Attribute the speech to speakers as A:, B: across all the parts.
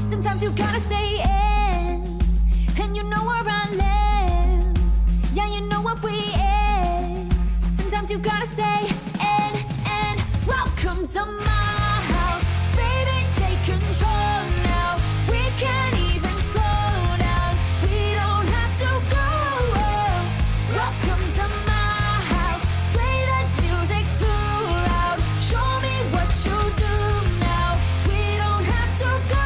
A: Sometimes you gotta stay in, and you know where I live. Yeah, you know what we is. Sometimes you gotta stay in, and welcome to my house. Baby, take control now. We can't even slow down. We don't have to go. Welcome to my house. Play that music too loud. Show me what you do now. We don't have to go.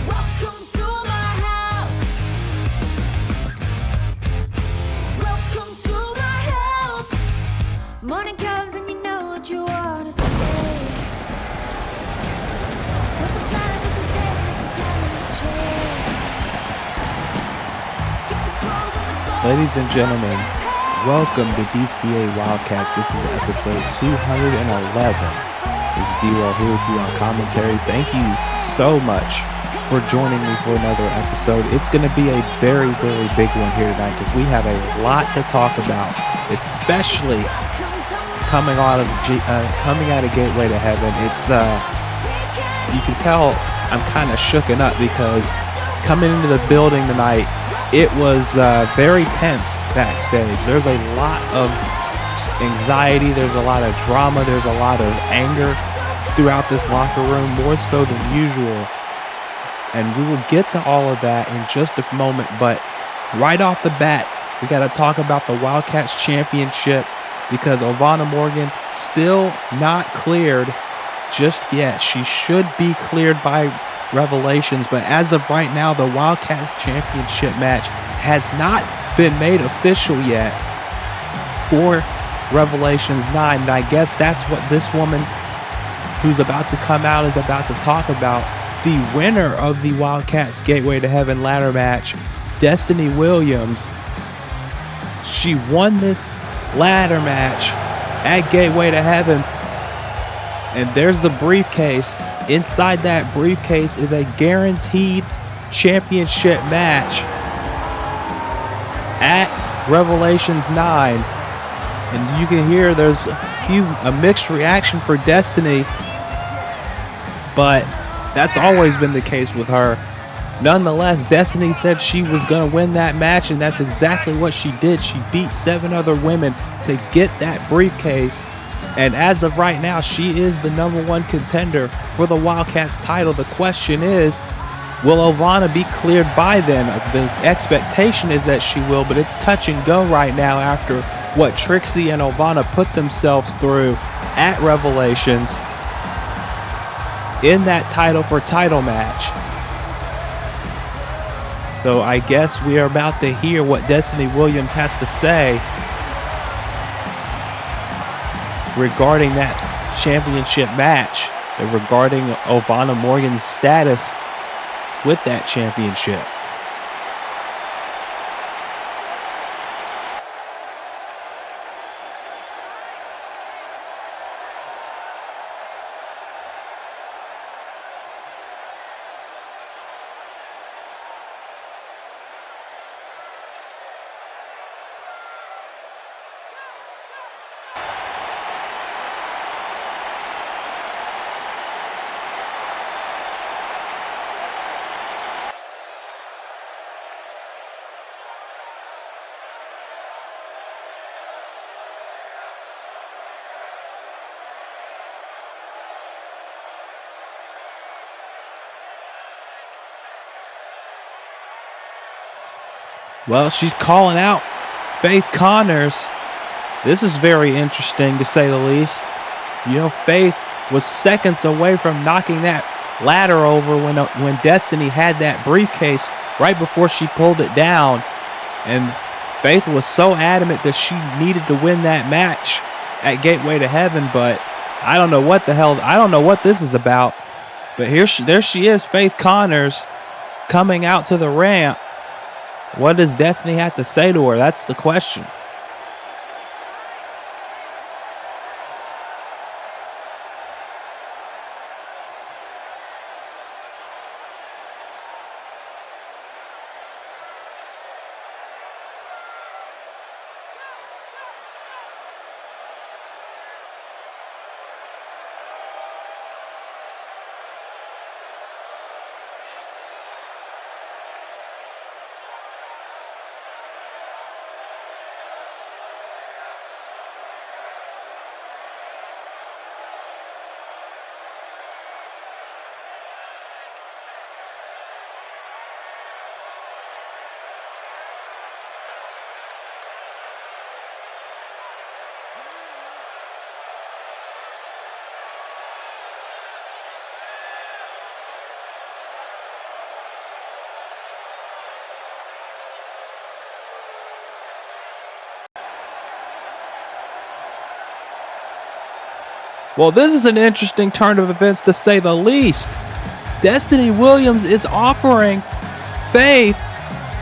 A: Welcome to my house. Welcome to my house. Morning comes and you know what you wanna say. 'Cause the plans is to take the time has changed. Keep the clothes on the floor.
B: Ladies and gentlemen, welcome to DCA Wildcats. This is episode 211. This is D-Roll here with you on commentary. Thank you so much for joining me for another episode. It's going to be a very, very big one here tonight because we have a lot to talk about, especially coming out of Gateway to Heaven. It's you can tell I'm kind of shooken up because coming into the building tonight, it was very tense backstage. There's a lot of anxiety, there's a lot of drama, there's a lot of anger throughout this locker room, more so than usual. And we will get to all of that in just a moment, but right off the bat, we got to talk about the Wildcats Championship because Ovanna Morgan still not cleared just yet. She should be cleared by Revelations, but as of right now, the Wildcats Championship match has not been made official yet for Revelations 9, and I guess that's what this woman who's about to come out is about to talk about. The winner of the Wildcats Gateway to Heaven ladder match, Destiny Williams, she won this ladder match at Gateway to Heaven, and there's the briefcase. Inside that briefcase is a guaranteed championship match at Revelations 9. And you can hear there's a mixed reaction for Destiny, but that's always been the case with her. Nonetheless, Destiny said she was going to win that match, and that's exactly what she did. She beat 7 other women to get that briefcase. And as of right now, she is the #1 contender for the Wildcats title. The question is, will Ovanna be cleared by then? The expectation is that she will, but it's touch and go right now after what Trixie and Ovanna put themselves through at Revelations in that title for title match. So I guess we are about to hear what Destiny Williams has to say regarding that championship match and regarding Ovanna Morgan's status with that championship. Well, she's calling out Faith Connors. This is very interesting, to say the least. You know, Faith was seconds away from knocking that ladder over when Destiny had that briefcase right before she pulled it down. And Faith was so adamant that she needed to win that match at Gateway to Heaven, but I don't know what this is about. But there she is, Faith Connors, coming out to the ramp. What does Destiny have to say to her? That's the question. Well, this is an interesting turn of events, to say the least. Destiny Williams is offering Faith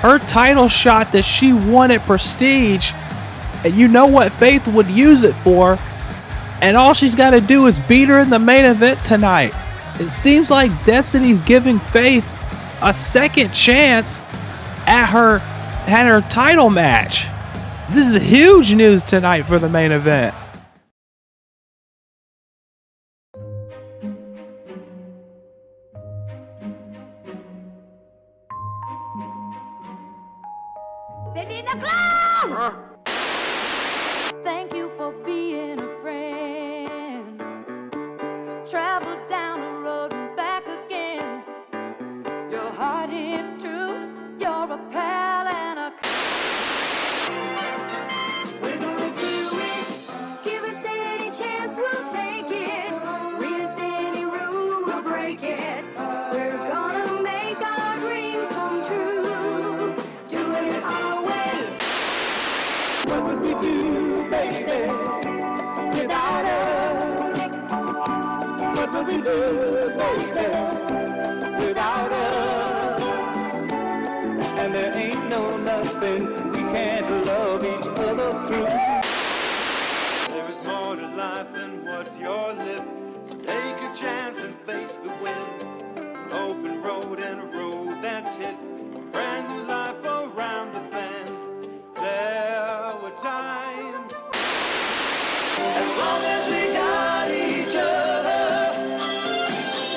B: her title shot that she won at Prestige. And you know what Faith would use it for. And all she's got to do is beat her in the main event tonight. It seems like Destiny's giving Faith a second chance at her title match. This is huge news tonight for the main event.
A: Thank you for being a friend. Travel down the road and back again. Your heart is true. You're a pal and a. We're gonna do it. Give us any chance, we'll take it. Read us any rule, we'll break it. We're gonna make our dreams come true. Do it our way. What would we do, baby, without us? What would we do, baby, without us?
C: And there ain't no nothing we can't love each other through. There is more to life than what you're living. So take a chance and face the wind. An open road and a road that's hit. A brand new life around the bend. There were times. As long as we got each other,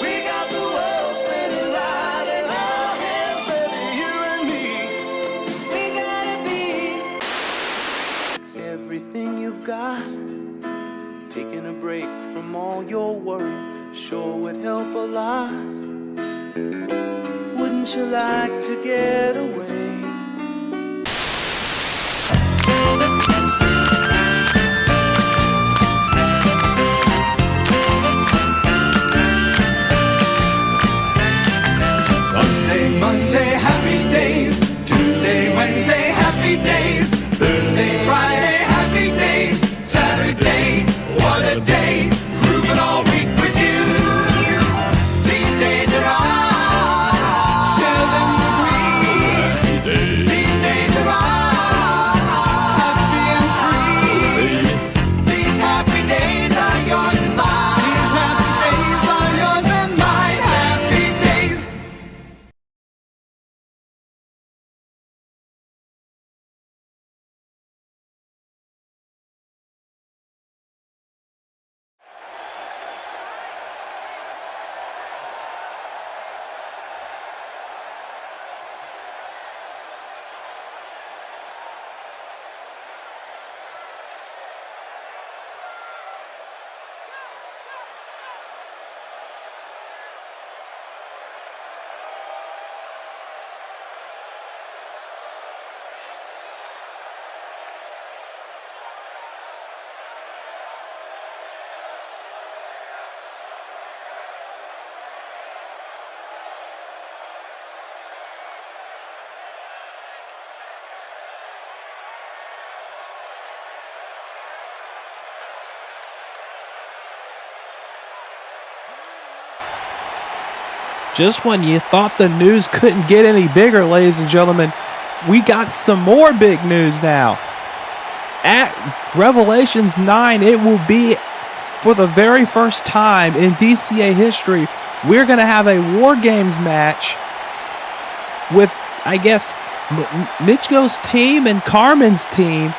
C: we got the world spinning right in our hands, baby, you and me.
A: We gotta be.
C: Everything you've got, taking a break from all your worries, sure would help a lot. Wouldn't you like to get away?
D: Monday, happy days. Tuesday, Wednesday, happy days. Thursday, Friday, happy days. Saturday, what a day. Grooving all week with you. These days are ours. Share them with me. These days are ours.
B: just when you thought the news couldn't get any bigger, ladies and gentlemen, we got some more big news now. At Revelations 9, it will be for the very first time in DCA history, we're going to have a War Games match with, I guess, Michiko's team and Carmen's team.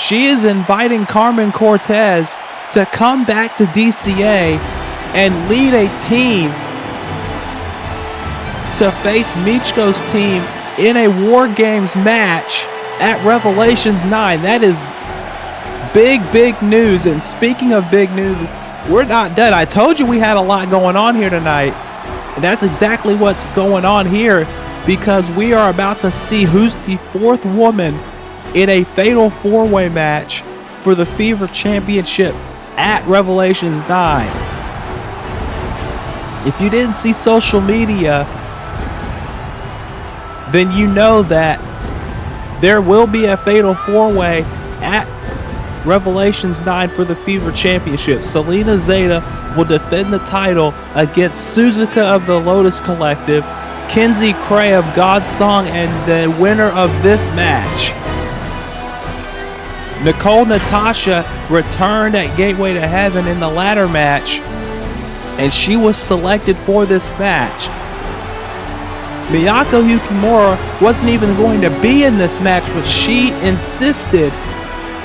B: She is inviting Carmen Cortez to come back to DCA and lead a team to face Michiko's team in a War Games match at Revelations 9. That is big news. And speaking of big news, we're not done. I told you we had a lot going on here tonight. And that's exactly what's going on here, because we are about to see who's the fourth woman in a fatal four-way match for the Fever Championship at Revelations 9. If you didn't see social media, then you know that there will be a fatal four-way at Revelations 9 for the Fever Championship. Selena Zeta will defend the title against Suzuka of the Lotus Collective, Kenzie Cray of God's Song, and the winner of this match, Nicole Natasha, returned at Gateway to Heaven in the ladder match, and she was selected for this match. Miyako Yukimura wasn't even going to be in this match, but she insisted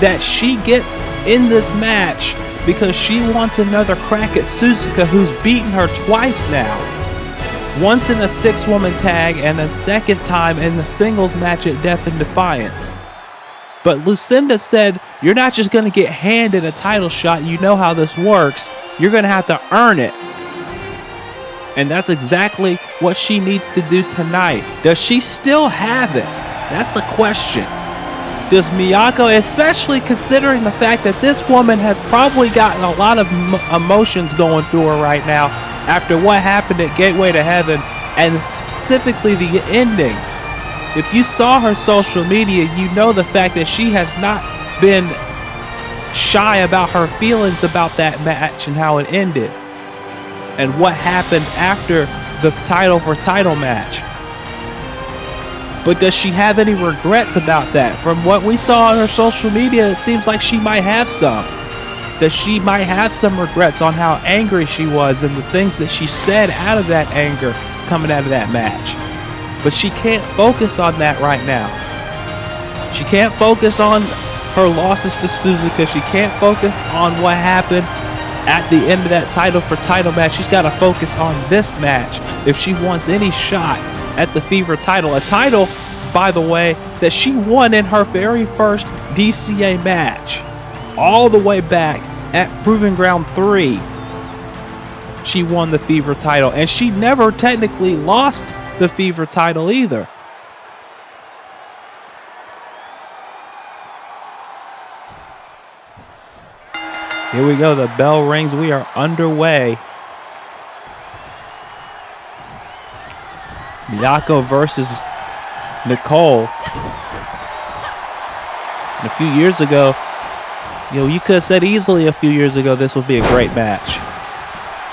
B: that she gets in this match because she wants another crack at Suzuka, who's beaten her twice now. Once in a 6-woman tag and a second time in the singles match at Death and Defiance. But Lucinda said, you're not just going to get handed a title shot. You know how this works. You're going to have to earn it. And that's exactly what she needs to do tonight. Does she still have it? That's the question. Does Miyako, especially considering the fact that this woman has probably gotten a lot of emotions going through her right now after what happened at Gateway to Heaven, and specifically the ending. If you saw her social media, you know the fact that she has not been shy about her feelings about that match and how it ended, and what happened after the title for title match. But does she have any regrets about that? From what we saw on her social media, it seems like she might have some. That she might have some regrets on how angry she was and the things that she said out of that anger coming out of that match. But she can't focus on that right now. She can't focus on her losses to Suzuka. She can't focus on what happened at the end of that title for title match. She's got to focus on this match if she wants any shot at the Fever title. A title, by the way, that she won in her very first DCA match. All the way back at Proving Ground 3. She won the Fever title. And she never technically lost the Fever title either. Here we go. The bell rings. We are underway. Miyako versus Nicole. And a few years ago, you could have said easily a few years ago this would be a great match.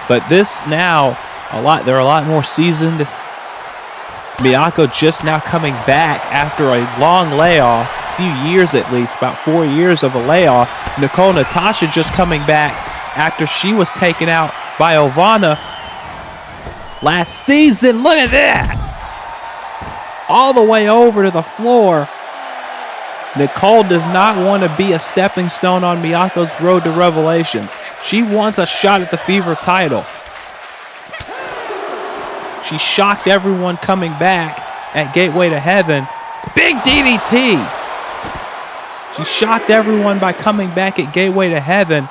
B: But this now, they're a lot more seasoned. Miyako just now coming back after a long layoff, a few years at least, about 4 years of a layoff. Nicole Natasha just coming back after she was taken out by Ovanna last season. Look at that! All the way over to the floor. Nicole does not want to be a stepping stone on Miyako's road to Revelations. She wants a shot at the Fever title. She shocked everyone coming back at Gateway to Heaven. Big DDT! She shocked everyone by coming back at Gateway to Heaven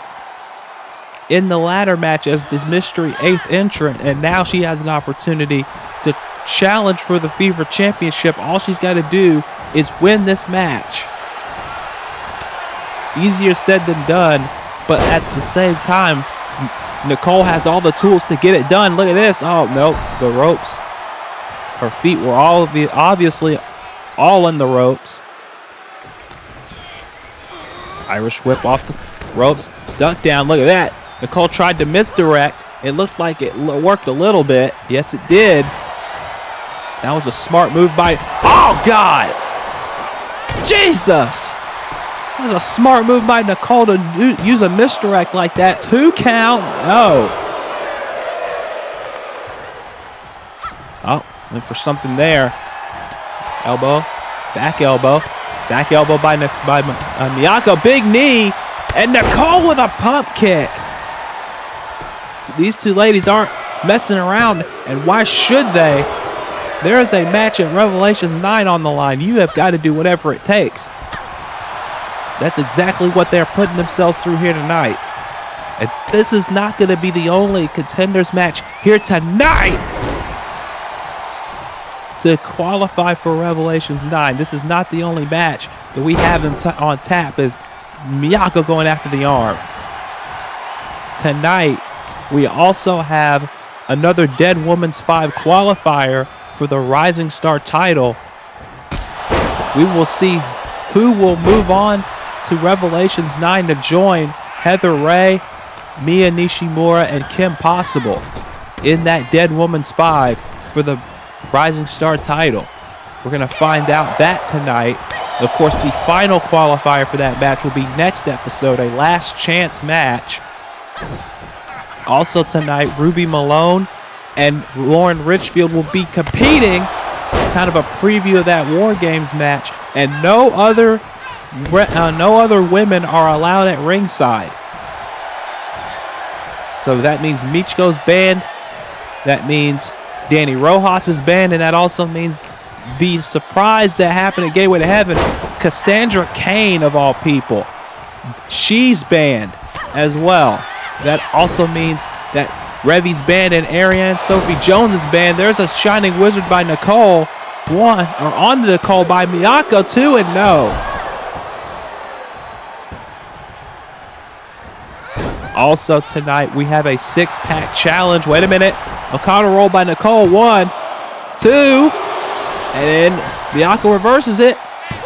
B: in the ladder match as the mystery 8th entrant, and now she has an opportunity to challenge for the Fever Championship. All she's got to do is win this match. Easier said than done, but at the same time, Nicole has all the tools to get it done. Look at this. Oh, no, the ropes. Her feet were obviously all in the ropes. Irish whip off the ropes. Duck down. Look at that. Nicole tried to misdirect It looked like it worked a little bit. Yes, it did. That was a smart move by... Oh, God! Jesus! That was a smart move by Nicole to use a misdirect like that. 2 count. No. Oh, look for something there. Elbow. Back elbow. Back elbow by Miyako. Big knee. And Nicole with a pump kick. So these two ladies aren't messing around. And why should they? There is a match at Revelations 9 on the line. You have got to do whatever it takes. That's exactly what they're putting themselves through here tonight. And this is not going to be the only contenders match here tonight to qualify for Revelations 9. This is not the only match that we have on tap as Miyako going after the arm. Tonight, we also have another Dead Woman's 5 qualifier for the Rising Star title. We will see who will move on to Revelations 9 to join Heather Ray, Mia Nishimura, and Kim Possible in that Dead Woman's 5 for the Rising Star title. We're going to find out that tonight. Of course, the final qualifier for that match will be next episode, a last chance match. Also tonight, Ruby Malone and Lauren Richfield will be competing. Kind of a preview of that War Games match. And no other women are allowed at ringside. So that means Michiko's banned. That means Danny Rojas is banned. And that also means the surprise that happened at Gateway to Heaven, Cassandra Kane of all people, she's banned as well. That also means that Revi's banned and Ariane Sophie Jones is banned. There's a Shining Wizard by Nicole. On to Nicole by Miyako, 2 and no. Also tonight, we have a 6-pack challenge. Wait a minute. O'Connor roll by Nicole. 1, 2. And then Miyako reverses it.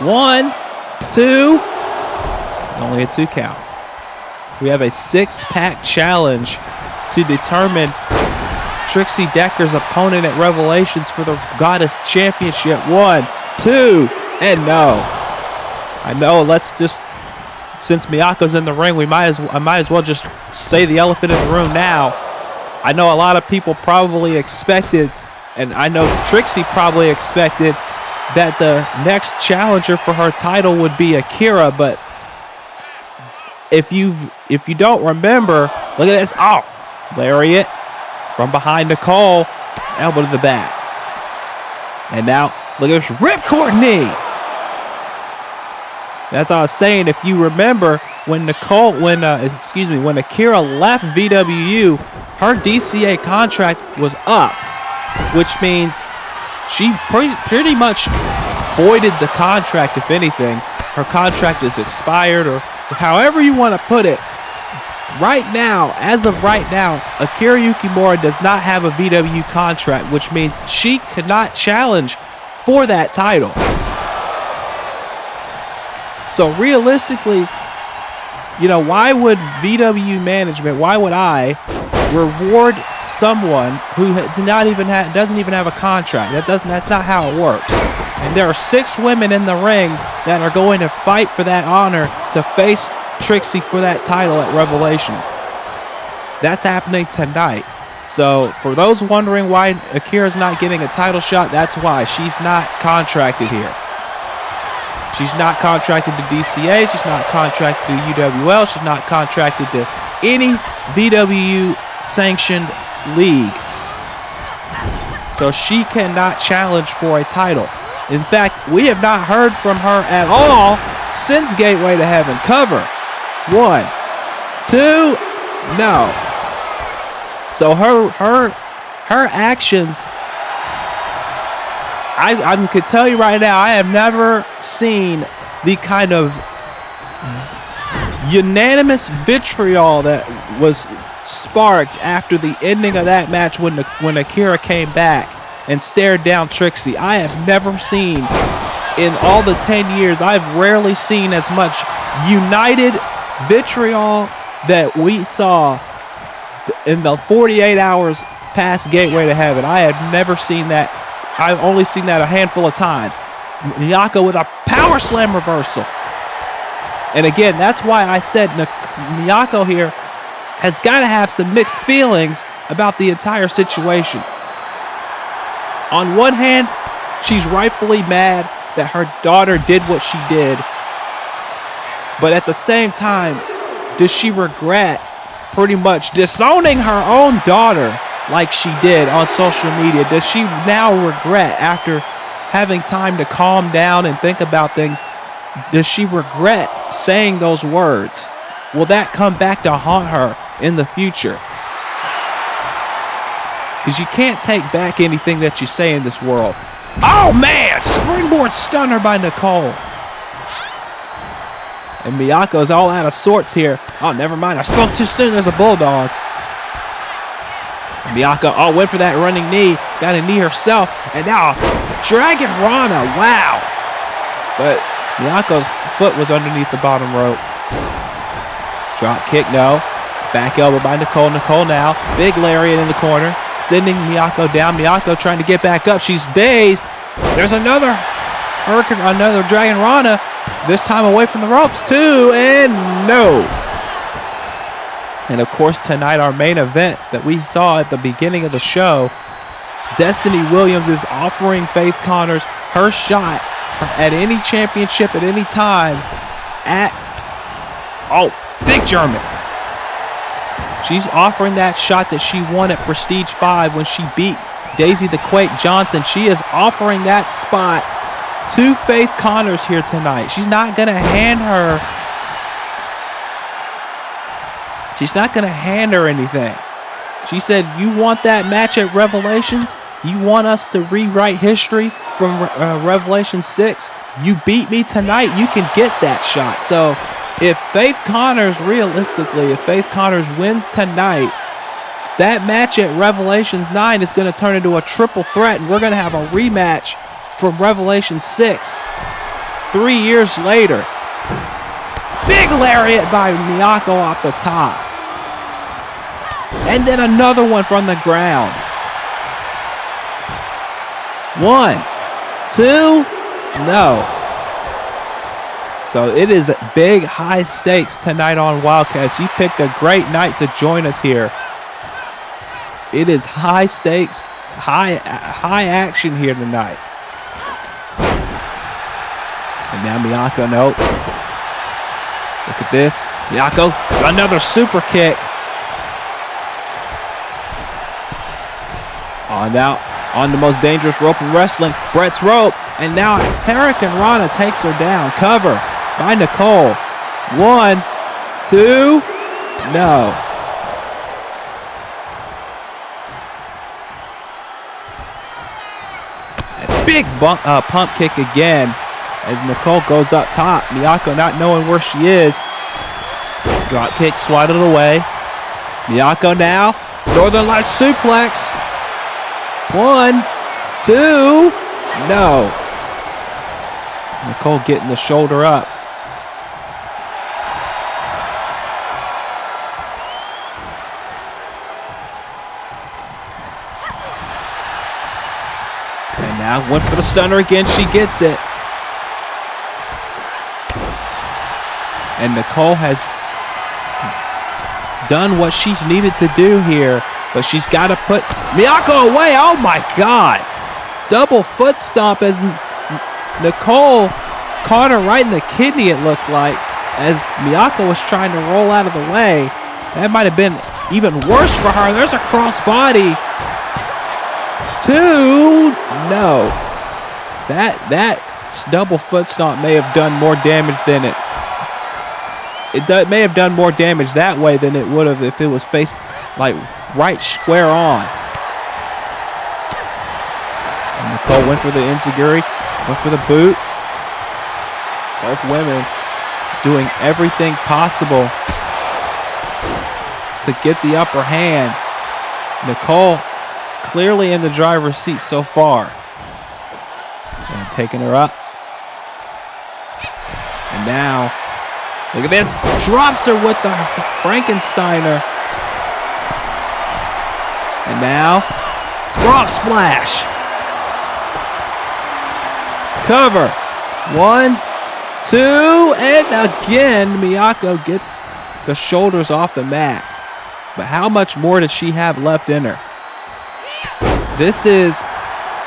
B: 1, 2. Only a 2 count. We have a 6-pack challenge to determine Trixie Decker's opponent at Revelations for the Goddess Championship. 1, 2, and no. I know, let's just, since Miyako's in the ring, I might as well just say the elephant in the room now. I know a lot of people probably expected, and I know Trixie probably expected, that the next challenger for her title would be Akira, but if you don't remember, look at this. Oh, lariat from behind Nicole, elbow to the back. And now, look at this ripcord knee. That's what I was saying. If you remember, when Akira left VWU, her DCA contract was up, which means she pretty much voided the contract, if anything. Her contract is expired, or however you want to put it. Right now, as of right now, Akira Yukimura does not have a VW contract, which means she cannot challenge for that title. So realistically, why would VW management, why would I reward someone who doesn't even have a contract? That's not how it works. And there are 6 women in the ring that are going to fight for that honor to face Trixie for that title at Revelations. That's happening tonight. So for those wondering why Akira's not getting a title shot, that's why. She's not contracted here. She's not contracted to DCA. She's not contracted to UWL. She's not contracted to any VW sanctioned league. So she cannot challenge for a title. In fact, we have not heard from her at all since Gateway to Heaven. Cover. 1, 2, no. So her actions, I can tell you right now, I have never seen the kind of unanimous vitriol that was sparked after the ending of that match when Akira came back and stared down Trixie. I have never seen, in all the 10 years, I've rarely seen as much united vitriol that we saw in the 48 hours past Gateway to Heaven. I had never seen that. I've only seen that a handful of times. Miyako with a power slam reversal. And again, that's why I said Miyako here has got to have some mixed feelings about the entire situation. On one hand, she's rightfully mad that her daughter did what she did. But at the same time, does she regret pretty much disowning her own daughter like she did on social media? Does she now regret, after having time to calm down and think about things, does she regret saying those words? Will that come back to haunt her in the future? Because you can't take back anything that you say in this world. Oh man, springboard stunner by Nicole. And Miyako's all out of sorts here. Oh, never mind, I spoke too soon as a bulldog. Miyako, went for that running knee. Got a knee herself. And now, Dragon Rana, wow. But Miyako's foot was underneath the bottom rope. Drop kick, no. Back elbow by Nicole. Nicole now. Big lariat in the corner. Sending Miyako down. Miyako trying to get back up. She's dazed. There's another Hurricane, another Dragon Rana. This time away from the ropes too. And no. And of course tonight, our main event that we saw at the beginning of the show, Destiny Williams is offering Faith Connors her shot at any championship at any time at, Big German. She's offering that shot that she won at Prestige 5 when she beat Daisy the Quake Johnson. She is offering that spot to Faith Connors here tonight. She's not going to hand her anything. She said, you want that match at Revelations? You want us to rewrite history from Revelation 6? You beat me tonight, you can get that shot. So if Faith Connors, realistically, if Faith Connors wins tonight, that match at Revelations 9 is going to turn into a triple threat, and we're going to have a rematch from Revelation 6 3 years later. Big lariat by Miyako off the top. And then another one from the ground. 1, 2, no. So it is big, high stakes tonight on Wildcats. You picked a great night to join us here. It is high stakes, high action here tonight. And now Miyako, nope. Look at this. Miyako, another super kick. On the most dangerous rope in wrestling, Brett's rope. And now Hurricane Rana takes her down. Cover by Nicole. 1, 2, no. A big pump kick again as Nicole goes up top. Miyako not knowing where she is. Drop kick swatted away. Miyako now. Northern Lights suplex. 1, 2, no. Nicole getting the shoulder up. And now went for the stunner again. She gets it. And Nicole has done what she's needed to do here. But she's got to put Miyako away. Oh, my God. Double foot stomp as Nicole caught her right in the kidney, it looked like, as Miyako was trying to roll out of the way. That might have been even worse for her. There's a crossbody. 2, no. That double foot stomp may have done more damage than it may have done more damage that way than it would have if it was faced like right square on. And Nicole went for the enziguri, went for the boot. Both women doing everything possible to get the upper hand. Nicole clearly in the driver's seat so far. And taking her up. And now, look at this. Drops her with the Frankensteiner. And now, frog splash. Cover. 1, 2, and again, Miyako gets the shoulders off the mat. But how much more does she have left in her? This is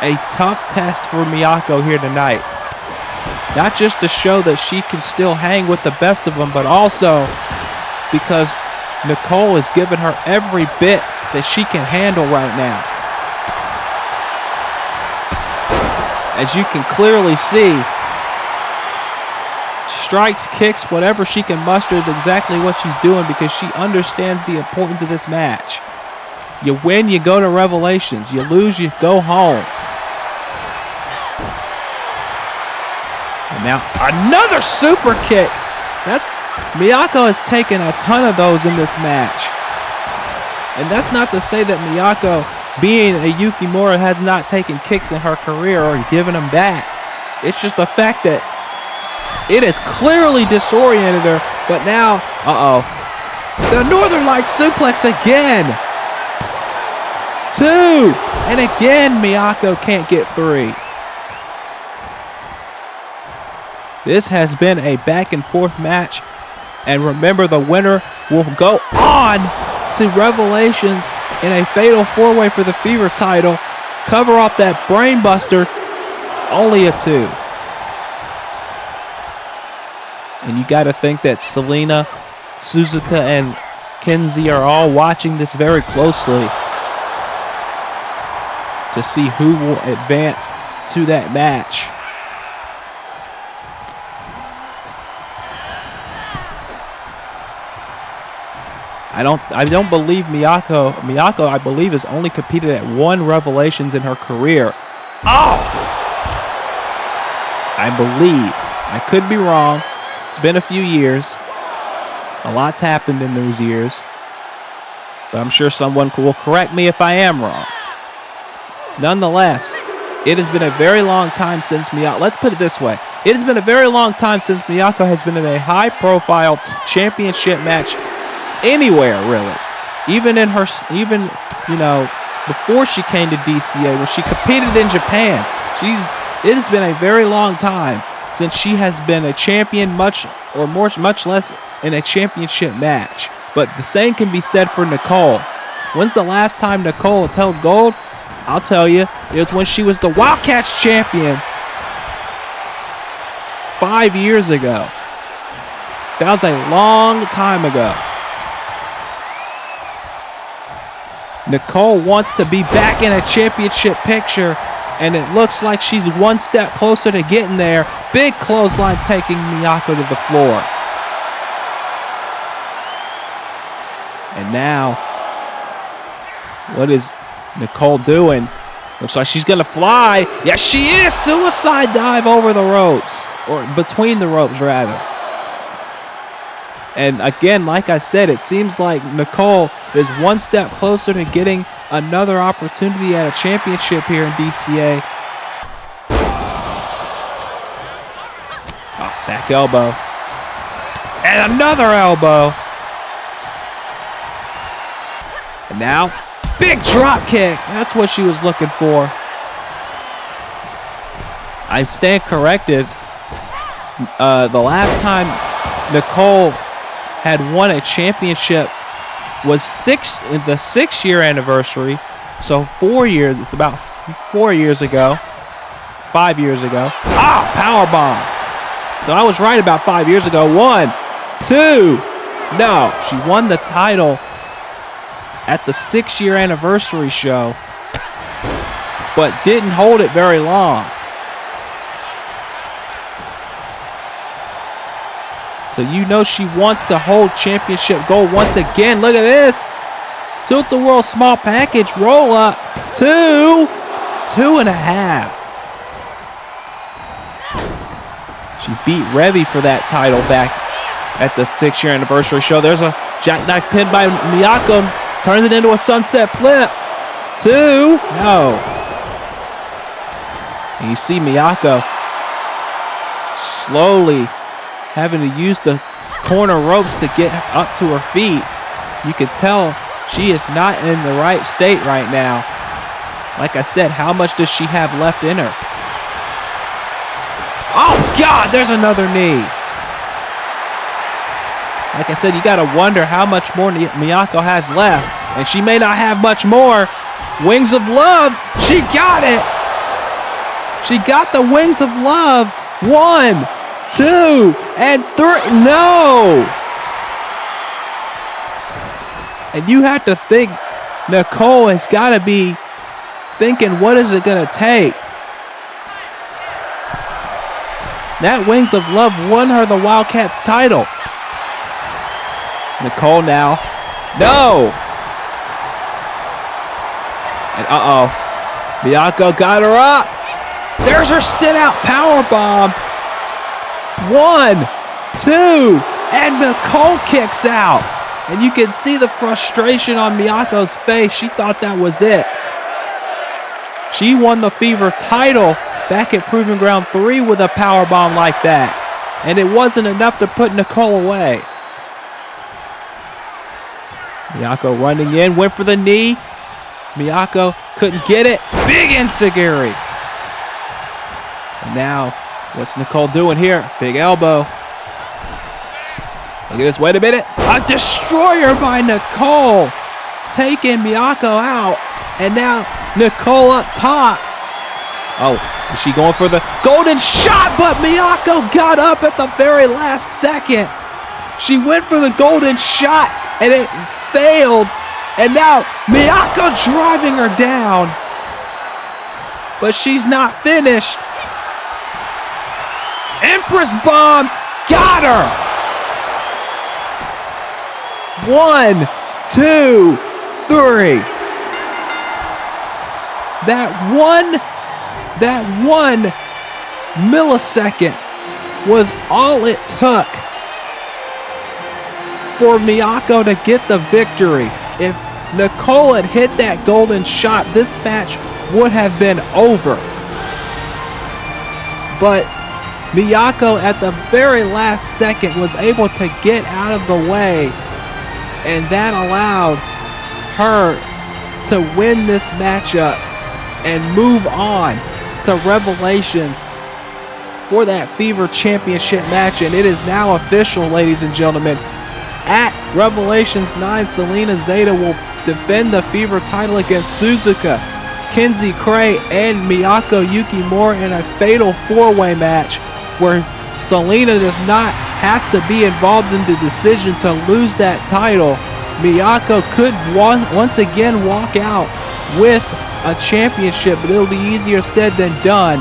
B: a tough test for Miyako here tonight. Not just to show that she can still hang with the best of them, but also because Nicole has given her every bit that she can handle right now. As you can clearly see, strikes, kicks, whatever she can muster is exactly what she's doing because she understands the importance of this match. You win, you go to Revelations. You lose, you go home. And now another super kick. Miyako has taken a ton of those in this match. And that's not to say that Miyako, being a Yukimura, has not taken kicks in her career or given them back. It's just the fact that it has clearly disoriented her. But now, the Northern Light suplex again. 2. And again, Miyako can't get 3. This has been a back and forth match. And remember, the winner will go on to Revelations in a fatal 4-way for the Fever title. Cover off that brainbuster. Only a 2. And you got to think that Selena, Suzuka, and Kenzie are all watching this very closely to see who will advance to that match. I don't believe Miyako. Miyako, I believe, has only competed at 1 Revelations in her career. Oh! I believe. I could be wrong. It's been a few years. A lot's happened in those years. But I'm sure someone will correct me if I am wrong. Nonetheless, it has been a very long time since Miyako. Let's put it this way. It has been a very long time since Miyako has been in a high-profile championship match anywhere, really. Even before she came to DCA, when she competed in Japan. It has been a very long time since she has been a champion, much less in a championship match. But the same can be said for Nicole. When's the last time Nicole has held gold? I'll tell you, it was when she was the Wildcats champion 5 years ago. That was a long time ago. Nicole wants to be back in a championship picture, and it looks like she's one step closer to getting there. Big clothesline taking Miyako to the floor. And now, what is Nicole doing? Looks like she's going to fly. Yes, she is. Suicide dive over the ropes. Or between the ropes, rather. And again, like I said, it seems like Nicole is one step closer to getting another opportunity at a championship here in DCA. Oh, back elbow. And another elbow. And now, big drop kick. That's what she was looking for. I stand corrected. The last time Nicole had won a championship was the 6-year anniversary. So 4 years. It's about 4 years ago. 5 years ago. Ah, power bomb. So I was right about 5 years ago. 1, 2. No, she won the title at the 6-year anniversary show, but didn't hold it very long. So you know she wants to hold championship gold once again. Look at this. Tilt-a-whirl small package roll up. 2, 2.5. She beat Revy for that title back at the 6-year anniversary show. There's a jackknife pin by Miyako. Turns it into a sunset flip. 2. No. And you see Miyako slowly having to use the corner ropes to get up to her feet. You can tell She is not in the right state right now. Like I said, how much does she have left in her? Oh, God, there's another knee. Like I said, you got to wonder how much more Miyako has left. And she may not have much more. Wings of Love. She got it. She got the Wings of Love. 1, 2, and 3. No. And you have to think Nicole has got to be thinking, what is it going to take? That Wings of Love won her the Wildcats title. Nicole now. No! And Miyako got her up. There's her sit-out powerbomb. 1, 2, and Nicole kicks out. And you can see the frustration on Miyako's face. She thought that was it. She won the Fever title back at Proving Ground 3 with a powerbomb like that. And it wasn't enough to put Nicole away. Miyako running in, went for the knee. Miyako couldn't get it. Big enziguri. And now, what's Nicole doing here? Big elbow. Look at this, wait a minute. A destroyer by Nicole. Taking Miyako out. And now Nicole up top. Oh, is she going for the golden shot? But Miyako got up at the very last second. She went for the golden shot and it failed. And now Miyako driving her down. But she's not finished. Empress Bomb got her. 1, 2, 3. That one millisecond was all it took for Miyako to get the victory. If Nicole had hit that golden shot, this match would have been over. But Miyako at the very last second was able to get out of the way, and that allowed her to win this matchup and move on to Revelations for that Fever Championship match. And it is now official, ladies and gentlemen. At Revelations 9, Selena Zeta will defend the Fever title against Suzuka, Kenzie Cray, and Miyako Yukimura in a fatal four-way match where Selena does not have to be involved in the decision to lose that title. Miyako could once again walk out with a championship, but it'll be easier said than done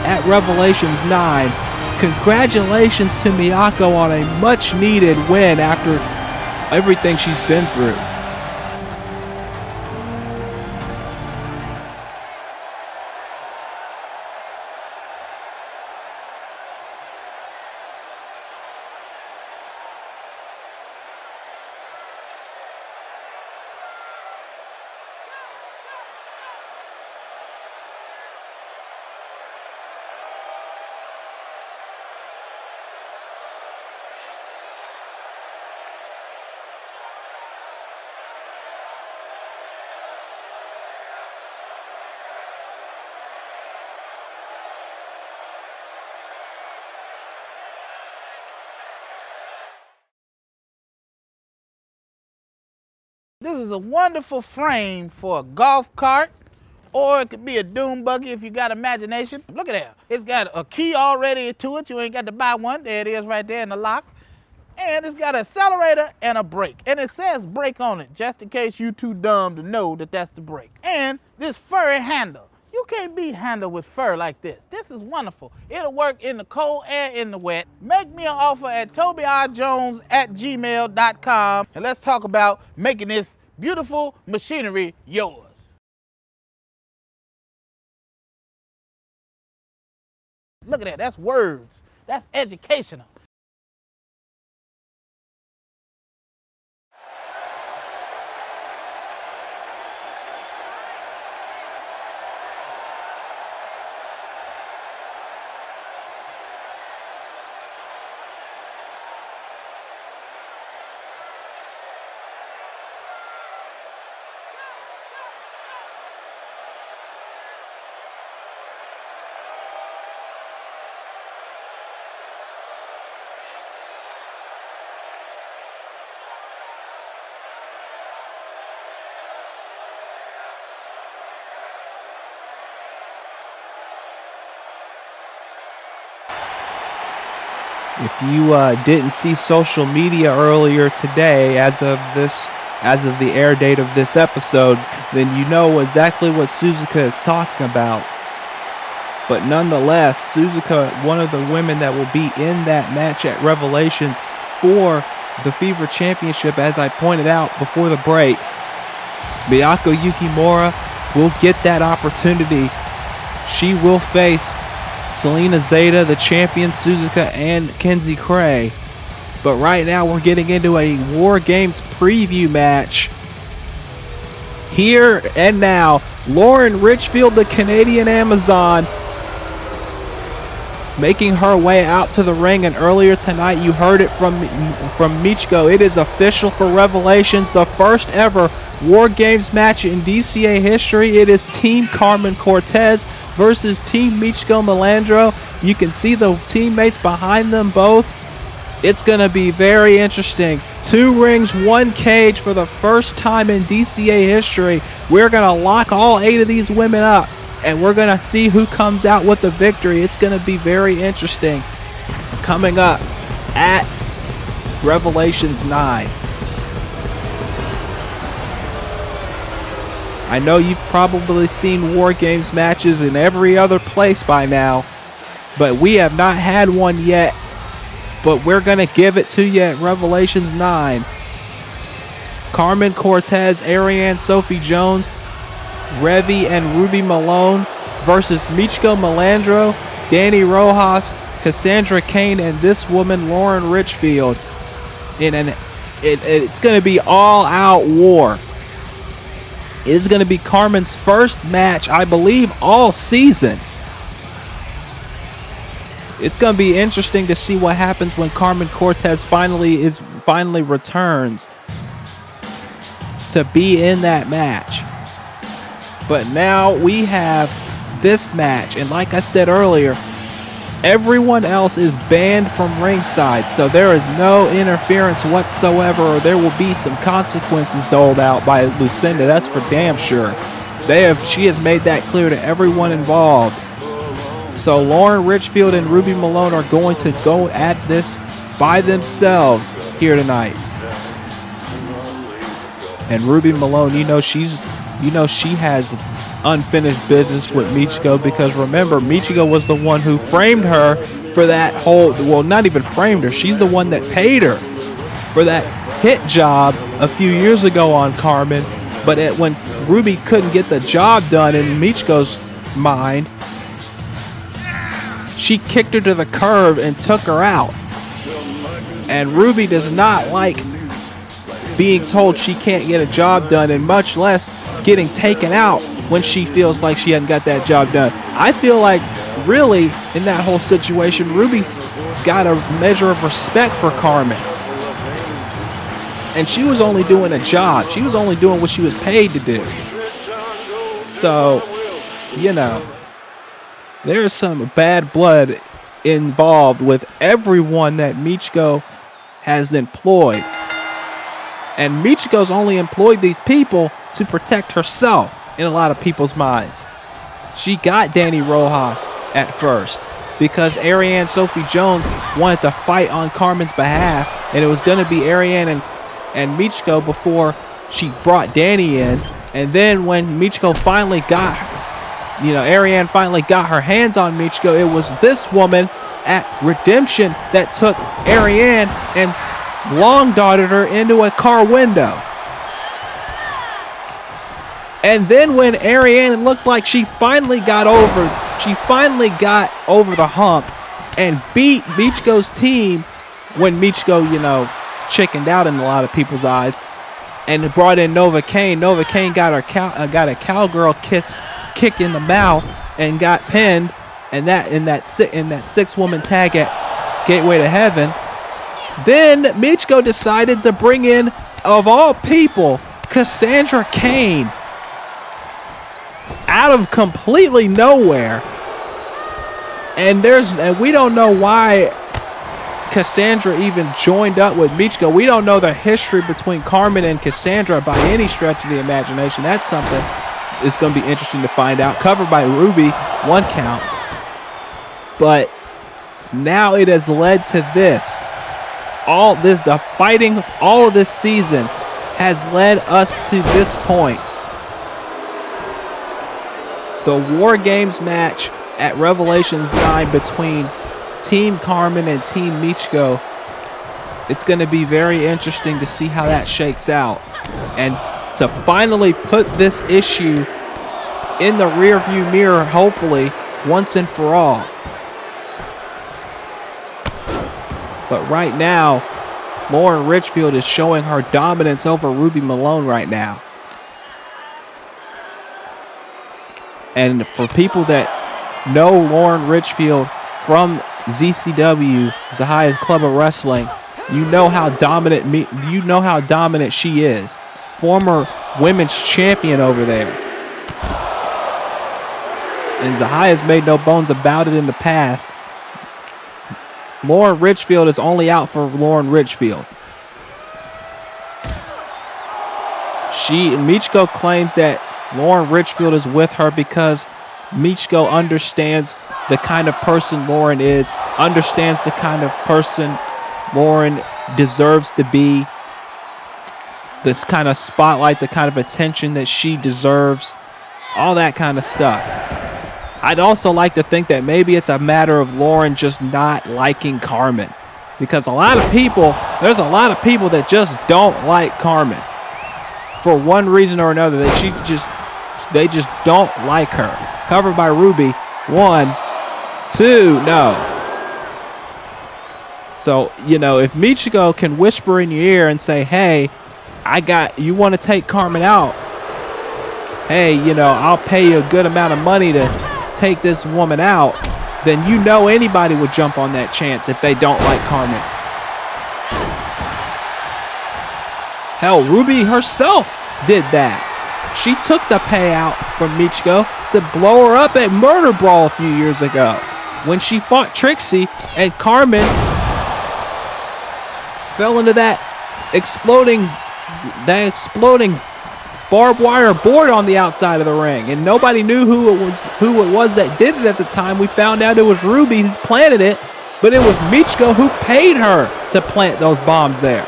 B: at Revelations 9. Congratulations to Miyako on a much needed win after everything she's been through.
E: This is a wonderful frame for a golf cart, or it could be a dune buggy if you got imagination. Look at that. It's got a key already to it. You ain't got to buy one. There it is right there in the lock. And it's got an accelerator and a brake. And it says brake on it, just in case you too dumb to know that that's the brake. And this furry handle. You can't beat handle with fur like this. This is wonderful. It'll work in the cold and in the wet. Make me an offer at tobyjones@gmail.com, and let's talk about making this beautiful machinery yours. Look at that, that's words. That's educational.
B: If you didn't see social media earlier today, as of the air date of this episode, then you know exactly what Suzuka is talking about. But nonetheless, Suzuka, one of the women that will be in that match at Revelations for the Fever Championship, as I pointed out before the break, Miyako Yukimura will get that opportunity. She will face Selena Zeta, the champion, Suzuka, and Kenzie Cray. But right now we're getting into a War Games preview match. Here and now, Lauren Richfield, the Canadian Amazon, making her way out to the ring. And earlier tonight you heard it from Michiko. It is official for Revelations, the first ever War Games match in DCA history. It is Team Carmen Cortez versus Team Michiko Melandro. You can see the teammates behind them both. It's going to be very interesting. 2 rings, 1 cage for the first time in DCA history. We're going to lock all 8 of these women up, and we're going to see who comes out with the victory. It's going to be very interesting. Coming up at Revelations 9. I know you've probably seen War Games matches in every other place by now, but we have not had one yet. But we're going to give it to you at Revelations 9. Carmen Cortez, Ariane Sophie Jones, Revy and Ruby Malone versus Michiko Melandro, Danny Rojas, Cassandra Kane, and this woman, Lauren Richfield. It's going to be all-out war. It's going to be Carmen's first match, I believe, all season. It's going to be interesting to see what happens when Carmen Cortez finally returns to be in that match. But now we have this match, and like I said earlier, everyone else is banned from ringside, so there is no interference whatsoever, or there will be some consequences doled out by Lucinda. That's for damn sure. She has made that clear to everyone involved. So Lauren Richfield and Ruby Malone are going to go at this by themselves here tonight. And Ruby Malone, she has unfinished business with Michiko, because remember, Michiko was the one who framed her for that not even framed her, she's the one that paid her for that hit job a few years ago on Carmen. But when Ruby couldn't get the job done in Michiko's mind, she kicked her to the curb and took her out. And Ruby does not like being told she can't get a job done, and much less getting taken out when she feels like she hadn't got that job done. I feel like really in that whole situation, Ruby's got a measure of respect for Carmen. And she was only doing a job. She was only doing what she was paid to do. So, there's some bad blood involved with everyone that Michiko has employed. And Michiko's only employed these people to protect herself in a lot of people's minds. She got Danny Rojas at first because Ariane Sophie Jones wanted to fight on Carmen's behalf, and it was going to be Ariane and Michiko before she brought Danny in. And then when Michiko finally got Ariane finally got her hands on Michiko, it was this woman at Redemption that took Ariane and long-darted her into a car window. And then when Ariane looked like she finally got over the hump and beat Michiko's team, when Michiko, chickened out in a lot of people's eyes, and brought in Nova Kane. Nova Kane got a cowgirl kick in the mouth and got pinned, and in that 6-woman tag at Gateway to Heaven. Then Michiko decided to bring in, of all people, Cassandra Kane out of completely nowhere. And we don't know why Cassandra even joined up with Michiko. We don't know the history between Carmen and Cassandra by any stretch of the imagination. That's something that's going to be interesting to find out. Covered by Ruby, 1 count. But now it has led to this. All this, the fighting of all of this season has led us to this point. The War Games match at Revelations 9 between Team Carmen and Team Michiko. It's going to be very interesting to see how that shakes out. And to finally put this issue in the rearview mirror, hopefully, once and for all. But right now, Lauren Richfield is showing her dominance over Rubi Malone right now. And for people that know Lauren Richfield from ZCW, the highest club of wrestling, you know how dominant she is. Former women's champion over there. And Zahai has made no bones about it in the past. Lauren Richfield is only out for Lauren Richfield. Michiko claims that Lauren Richfield is with her because Michiko understands the kind of person Lauren is, understands the kind of person Lauren deserves to be, this kind of spotlight, the kind of attention that she deserves, all that kind of stuff. I'd also like to think that maybe it's a matter of Lauren just not liking Carmen, because there's a lot of people that just don't like Carmen for one reason or another. They just don't like her. Covered by Rubi. 1, 2, no. So, you know, if Michiko can whisper in your ear and say, hey, you want to take Carmen out? Hey, you know, I'll pay you a good amount of money to take this woman out, then you know anybody would jump on that chance if they don't like Carmen. Hell, Rubi herself did that. She took the payout from Michiko to blow her up at Murder Brawl a few years ago when she fought Trixie and Carmen fell into that exploding barbed wire board on the outside of the ring, and nobody knew who it was that did it at the time. We found out it was Rubi who planted it, but it was Michiko who paid her to plant those bombs there.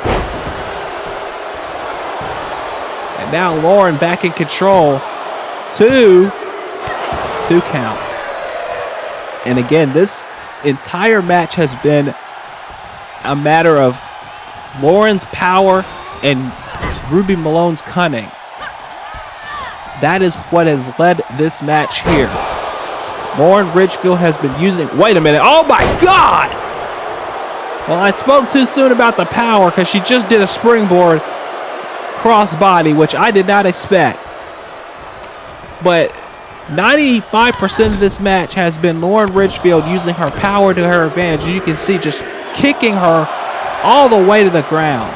B: And now Lauren back in control. 2 count. And again, this entire match has been a matter of Lauren's power and Rubi Malone's cunning. That is what has led this match here. Lauren Richfield has been using... Wait a minute. Oh, my God! Well, I spoke too soon about the power because she just did a springboard crossbody, which I did not expect. But 95% of this match has been Lauren Richfield using her power to her advantage. You can see just kicking her all the way to the ground.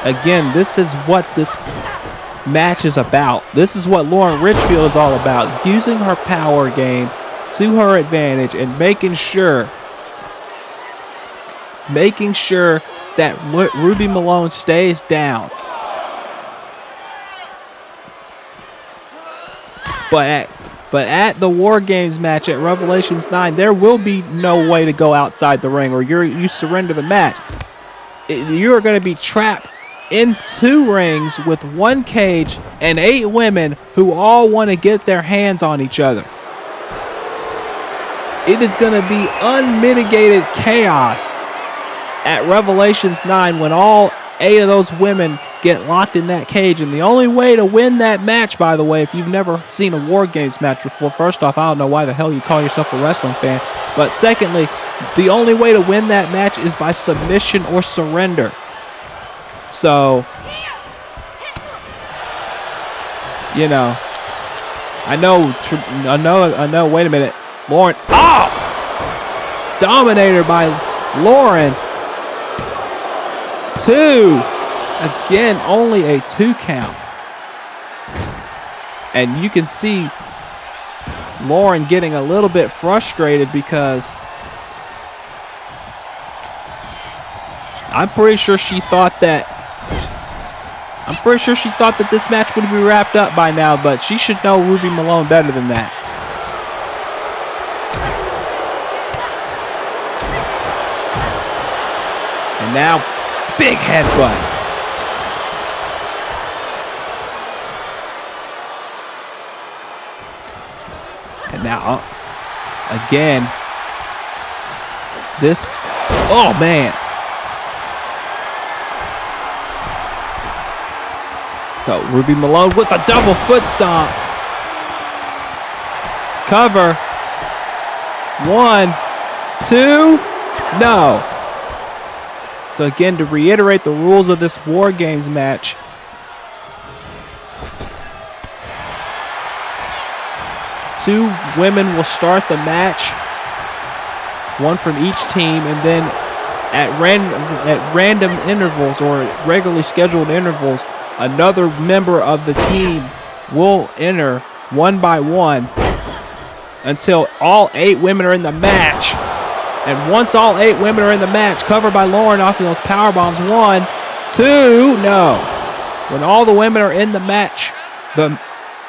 B: Again, this is what this match is about. This is what Lauren Richfield is all about. Using her power game to her advantage and making sure that Rubi Malone stays down. But at the War Games match at Revelations 9, there will be no way to go outside the ring, or you surrender the match. You're going to be trapped in 2 rings with 1 cage and 8 women who all want to get their hands on each other. It is going to be unmitigated chaos at Revelations 9 when all 8 of those women get locked in that cage. And the only way to win that match, by the way, if you've never seen a War Games match before, first off, I don't know why the hell you call yourself a wrestling fan. But secondly, the only way to win that match is by submission or surrender. So, you know, I know, wait a minute. Lauren, Dominator by Lauren. 2. Again, only a 2 count. And you can see Lauren getting a little bit frustrated because I'm pretty sure she thought that I'm pretty sure she thought that this match would be wrapped up by now, but she should know Ruby Malone better than that. And now, big headbutt. And now, again, this, oh man. So Ruby Malone with a double foot stomp. Cover. 1, 2, no. So again, to reiterate the rules of this War Games match, two women will start the match, one from each team, and then at random intervals or regularly scheduled intervals, another member of the team will enter one by one until all 8 women are in the match. And once all 8 women are in the match, covered by Lauren off of those power bombs, 1, 2, no. When all the women are in the match, the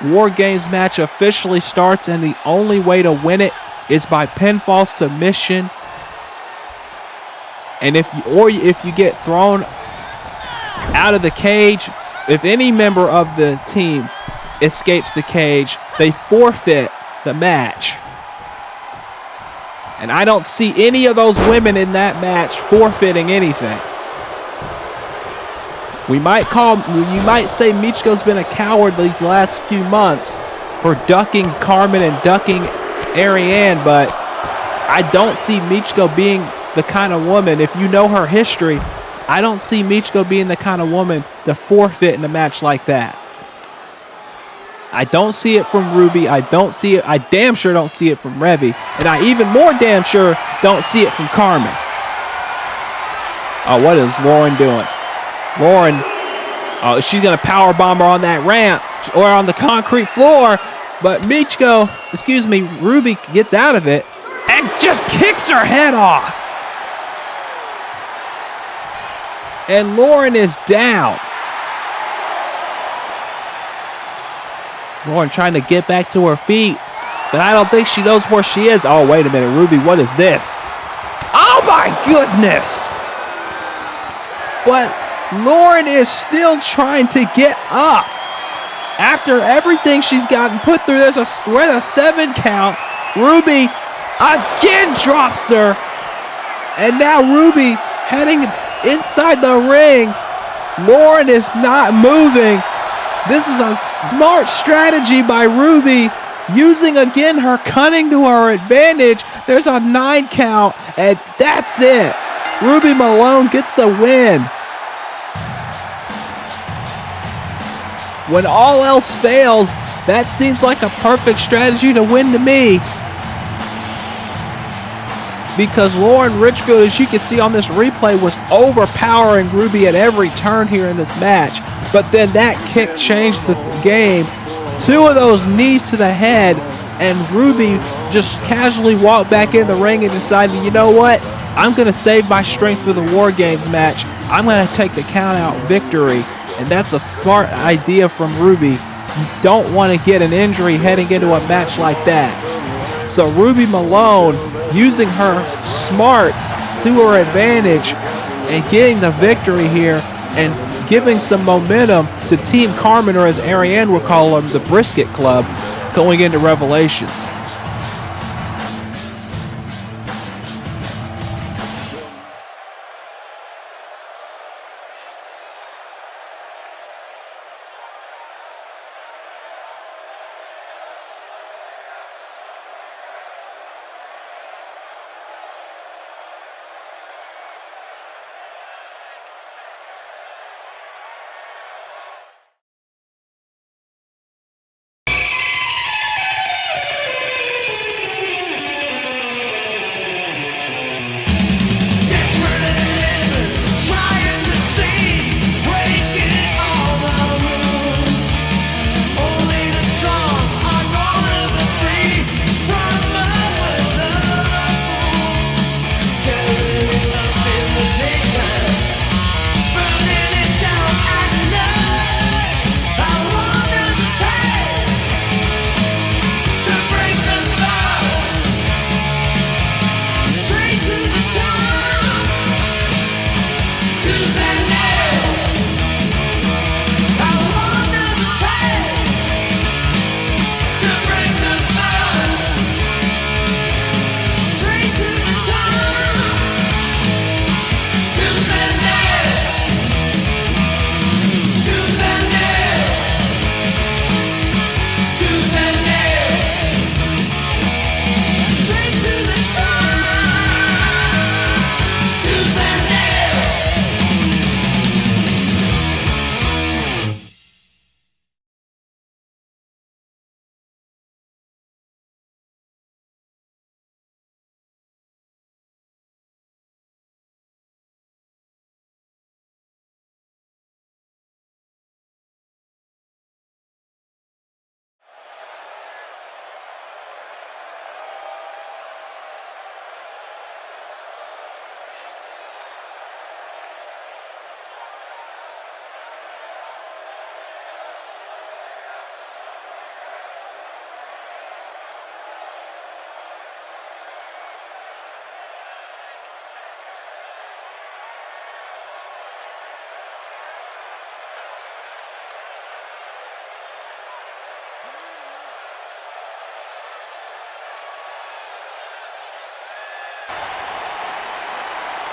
B: War Games match officially starts, and the only way to win it is by pinfall submission. And if you get thrown out of the cage, if any member of the team escapes the cage, they forfeit the match. And I don't see any of those women in that match forfeiting anything. You might say Michiko's been a coward these last few months for ducking Carmen and ducking Ariane, but I don't see Michiko being the kind of woman, if you know her history, I don't see Michiko being the kind of woman to forfeit in a match like that. I don't see it from Ruby. I damn sure don't see it from Revy. And I even more damn sure don't see it from Carmen. Oh, what is Lauren doing? Lauren, oh, she's going to power bomb her on that ramp or on the concrete floor. But Ruby gets out of it and just kicks her head off. And Lauren is down. Lauren trying to get back to her feet, but I don't think she knows where she is. Oh, wait a minute, Ruby, what is this? Oh my goodness! But Lauren is still trying to get up. After everything she's gotten put through, there's a 7 count. Ruby again drops her. And now Ruby heading inside the ring. Lauren is not moving. This is a smart strategy by Ruby, using again her cunning to her advantage. There's a 9 count, and that's it. Ruby Malone gets the win. When all else fails, that seems like a perfect strategy to win to me. Because Lauren Richfield, as you can see on this replay, was overpowering Ruby at every turn here in this match. But then that kick changed the game. 2 of those knees to the head, and Ruby just casually walked back in the ring and decided, you know what? I'm going to save my strength for the War Games match. I'm going to take the count-out victory. And that's a smart idea from Ruby. You don't want to get an injury heading into a match like that. So Ruby Malone, using her smarts to her advantage and getting the victory here and giving some momentum to Team Carmen, or as Ariane would call them, the Brisket Club, going into Revelations.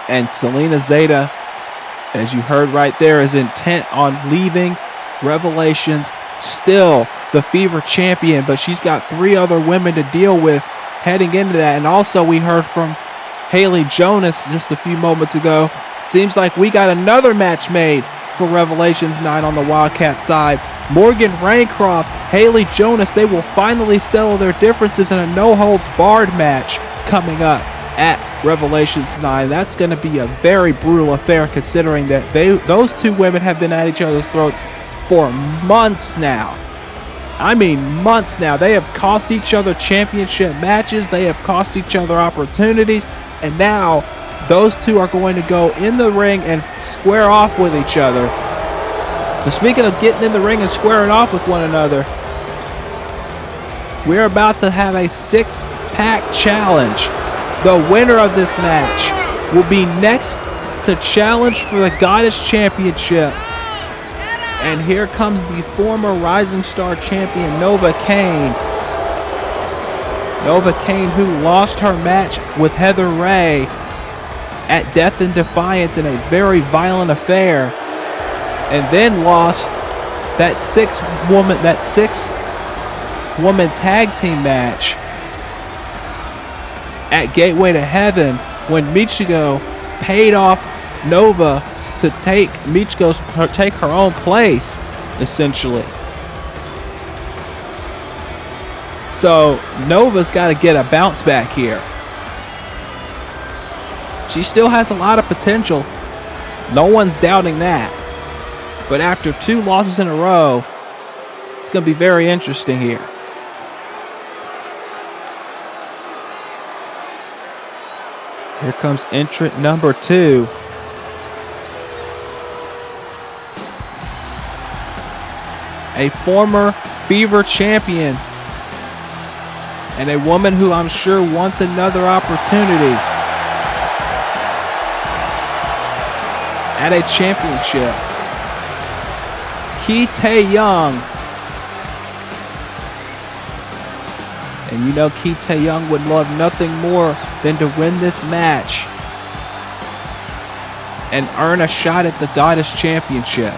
B: And Selena Zeta, as you heard right there, is intent on leaving Revelations. Still the Fever champion, but she's got 3 other women to deal with heading into that. And also we heard from Hayley Jonas just a few moments ago. Seems like we got another match made for Revelations 9 on the Wildcat side. Morgan Raincroft, Hayley Jonas, they will finally settle their differences in a no-holds-barred match coming up at Revelations 9. That's going to be a very brutal affair, considering that those 2 women have been at each other's throats for months now. I mean months now. They have cost each other championship matches. They have cost each other opportunities. And now those 2 are going to go in the ring and square off with each other. But speaking of getting in the ring and squaring off with one another, we're about to have a 6-pack challenge. The winner of this match will be next to challenge for the Goddess Championship. And here comes the former Rising Star champion, Nova Kane. Nova Kane, who lost her match with Heather Ray at Death and Defiance in a very violent affair, and then lost that 6-woman tag team match at Gateway to Heaven when Michiko paid off Nova to take her own place, essentially. So Nova's got to get a bounce back here. She still has a lot of potential. No one's doubting that. But after 2 losses in a row, it's going to be very interesting here. Here comes entrant number 2. A former Fever champion. And a woman who I'm sure wants another opportunity at a championship. Ki Tae-young. And you know Ki Tae-young would love nothing more than to win this match and earn a shot at the Goddess Championship.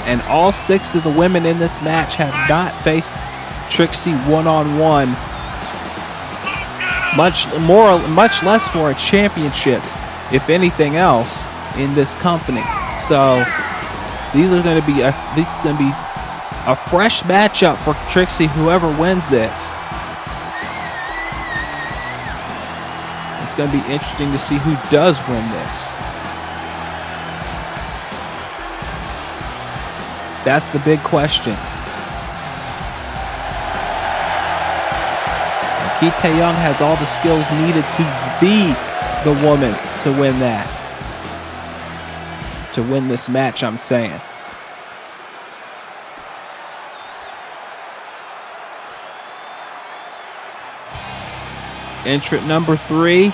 B: And all 6 of the women in this match have not faced Trixie one-on-one, much less for a championship, if anything else, in this company. So these are going to be a fresh matchup for Trixie, whoever wins this. It's going to be interesting to see who does win this. That's the big question. Ki Tae-young has all the skills needed to be the woman to win that. To win this match, I'm saying. Entrant number 3,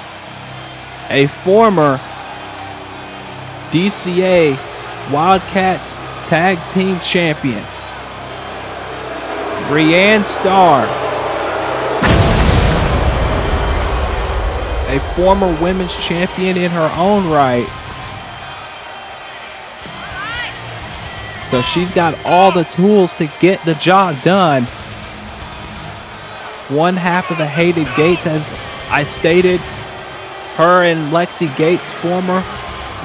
B: a former DCA Wildcats Tag Team Champion, Rianne Starr, a former women's champion in her own right. So she's got all the tools to get the job done. One half of the hated Gates, as I stated, her and Lexi Gates, former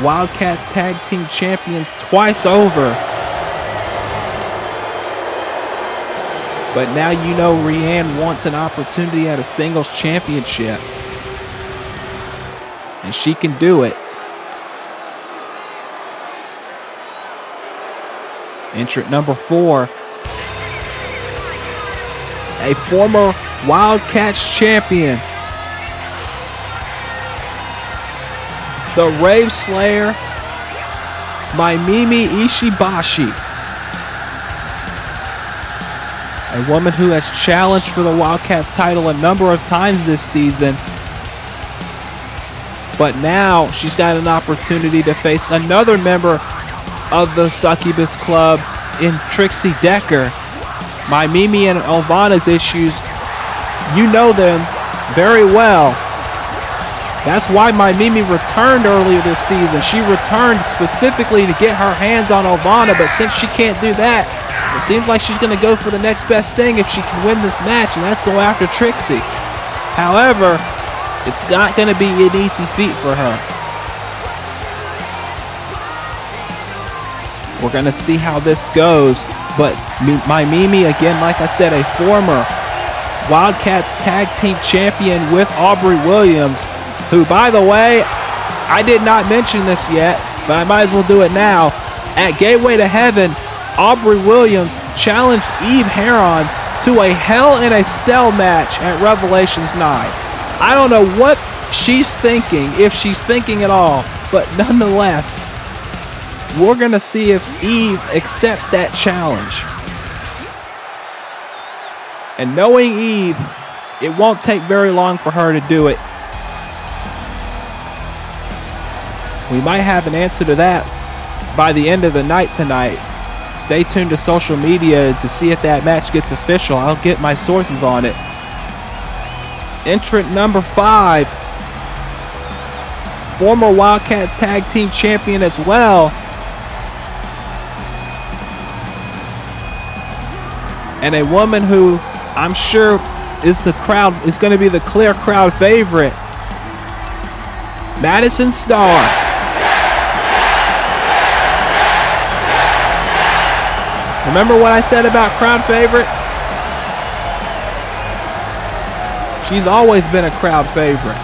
B: Wildcats Tag Team Champions twice over. But now you know Rianne wants an opportunity at a singles championship. And she can do it. Entrant number 4. A former Wildcats champion. The Rave Slayer, Maimimi Ishibashi. A woman who has challenged for the Wildcats title a number of times this season. But now she's got an opportunity to face another member of the Succubus Club in Trixie Decker. My Mimi and Ovanna's issues, you know them very well. That's why my Mimi returned earlier this season. She returned specifically to get her hands on Ovanna, but since she can't do that, it seems like she's going to go for the next best thing if she can win this match, and that's go after Trixie. However, it's not going to be an easy feat for her. We're going to see how this goes, but my Mimi, again, like I said, a former Wildcats Tag Team Champion with Aubrey Williams, who, by the way, I did not mention this yet, but I might as well do it now. At Gateway to Heaven, Aubrey Williams challenged Eve Heron to a Hell in a Cell match at Revelations 9. I don't know what she's thinking, if she's thinking at all, but nonetheless, we're going to see if Eve accepts that challenge. And knowing Eve, it won't take very long for her to do it. We might have an answer to that by the end of the night tonight. Stay tuned to social media to see if that match gets official. I'll get my sources on it. Entrant number 5, former Wildcats Tag Team Champion as well, and a woman who I'm sure is going to be the clear crowd favorite, Madison Starr. Remember what I said about crowd favorite? She's always been a crowd favorite.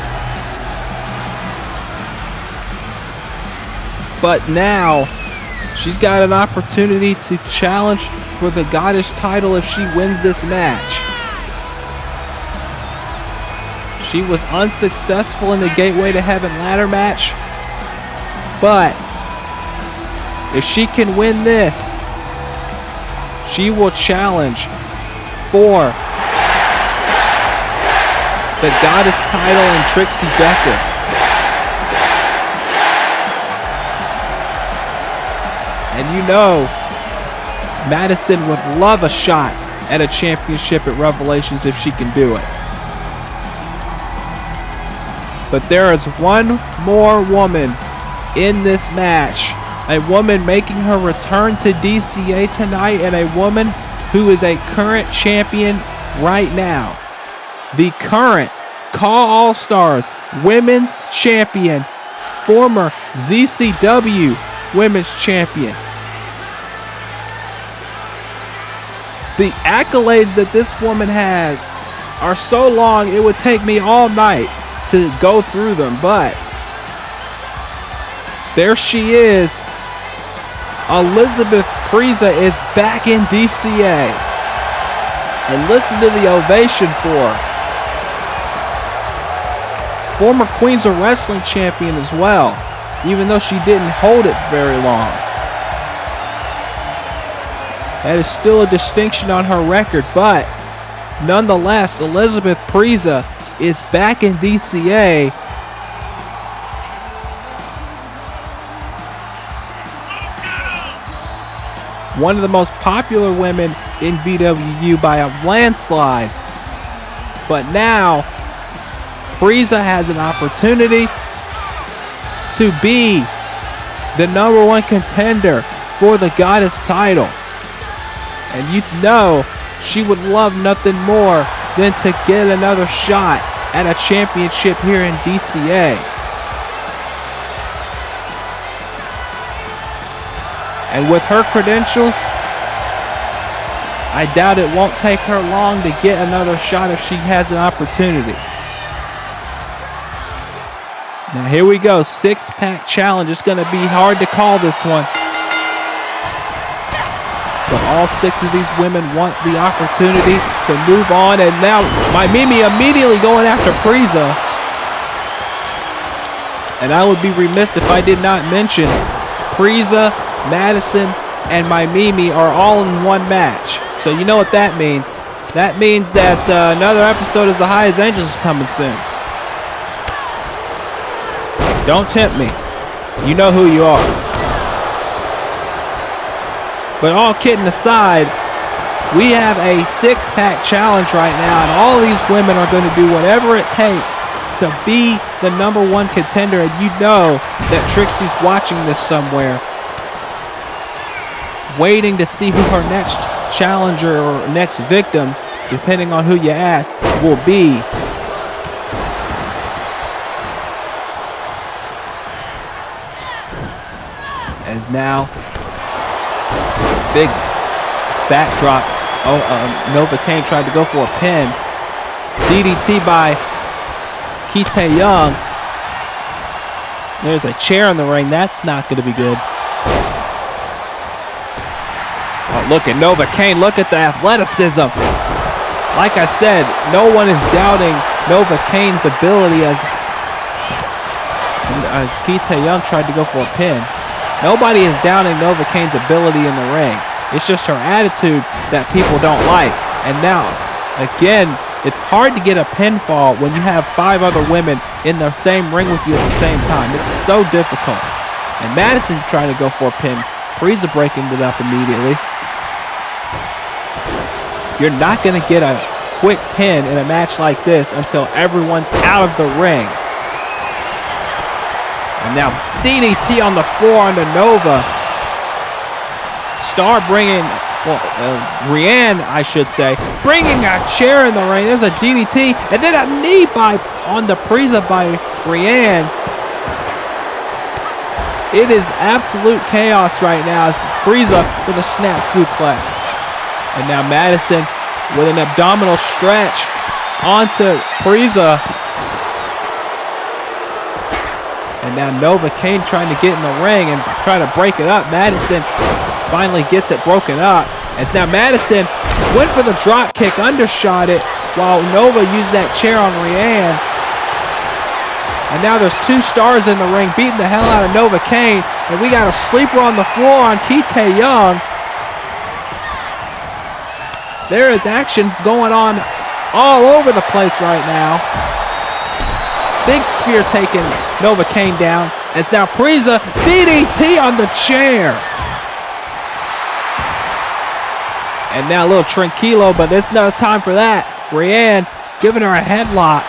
B: But now, she's got an opportunity to challenge for the Goddess title if she wins this match. She was unsuccessful in the Gateway to Heaven ladder match, but if she can win this, she will challenge for the Goddess title and Trixie Decker. And you know, Madison would love a shot at a championship at Revelations if she can do it. But there is one more woman in this match. A woman making her return to DCA tonight, and a woman who is a current champion right now. The current CAW All-Stars Women's Champion, former ZCW Women's Champion. The accolades that this woman has are so long, it would take me all night to go through them, but there she is. Elizabeth Priza is back in DCA. And listen to the ovation for her. Former Queens of Wrestling champion as well, even though she didn't hold it very long. That is still a distinction on her record, but nonetheless, Elizabeth Priza is back in DCA. One of the most popular women in BWU by a landslide. But now, Priza has an opportunity to be the #1 contender for the Goddess title. And you know she would love nothing more than to get another shot at a championship here in DCA. And with her credentials, I doubt it won't take her long to get another shot if she has an opportunity. Now here we go, 6-pack challenge. It's going to be hard to call this one. But all 6 of these women want the opportunity to move on. And now my Mimi immediately going after Priza. And I would be remiss if I did not mention Priza, Madison, and my Mimi are all in one match. So you know what that means. That means that another episode of The Highest Angels is coming soon. Don't tempt me. You know who you are. But all kidding aside, We have a six-pack challenge right now, and all these women are going to do whatever it takes to be the #1 contender, and you know that Trixie's watching this somewhere, waiting to see who her next challenger or next victim, depending on who you ask, will be. As now, big backdrop. Nova Kane tried to go for a pin. DDT by Kite Young. There's a chair in the ring. That's not going to be good. Oh, look at Nova Kane. Look at the athleticism. Like I said, no one is doubting Nova Kane's ability as Kite Young tried to go for a pin. Nobody is doubting Nova Kane's ability in the ring. It's just her attitude that people don't like. And now, again, it's hard to get a pinfall when you have 5 other women in the same ring with you at the same time. It's so difficult. And Madison trying to go for a pin. Priza breaking it up immediately. You're not going to get a quick pin in a match like this until everyone's out of the ring. And now DDT on the floor onto Nova. Star bringing, Rianne, I should say, bringing a chair in the ring. There's a DDT, and then a knee on the Priza by Rianne. It is absolute chaos right now as Priza with a snap suplex. And now Madison with an abdominal stretch onto Priza. And now Nova Kane trying to get in the ring and try to break it up. Madison finally gets it broken up. As now Madison went for the drop kick, undershot it, while Nova used that chair on Rianne. And now there's 2 stars in the ring beating the hell out of Nova Kane. And we got a sleeper on the floor on Kite Young. There is action going on all over the place right now. Big spear taking Nova Kane down. As now Priza DDT on the chair. And now a little tranquilo, but there's no time for that. Rianne giving her a headlock.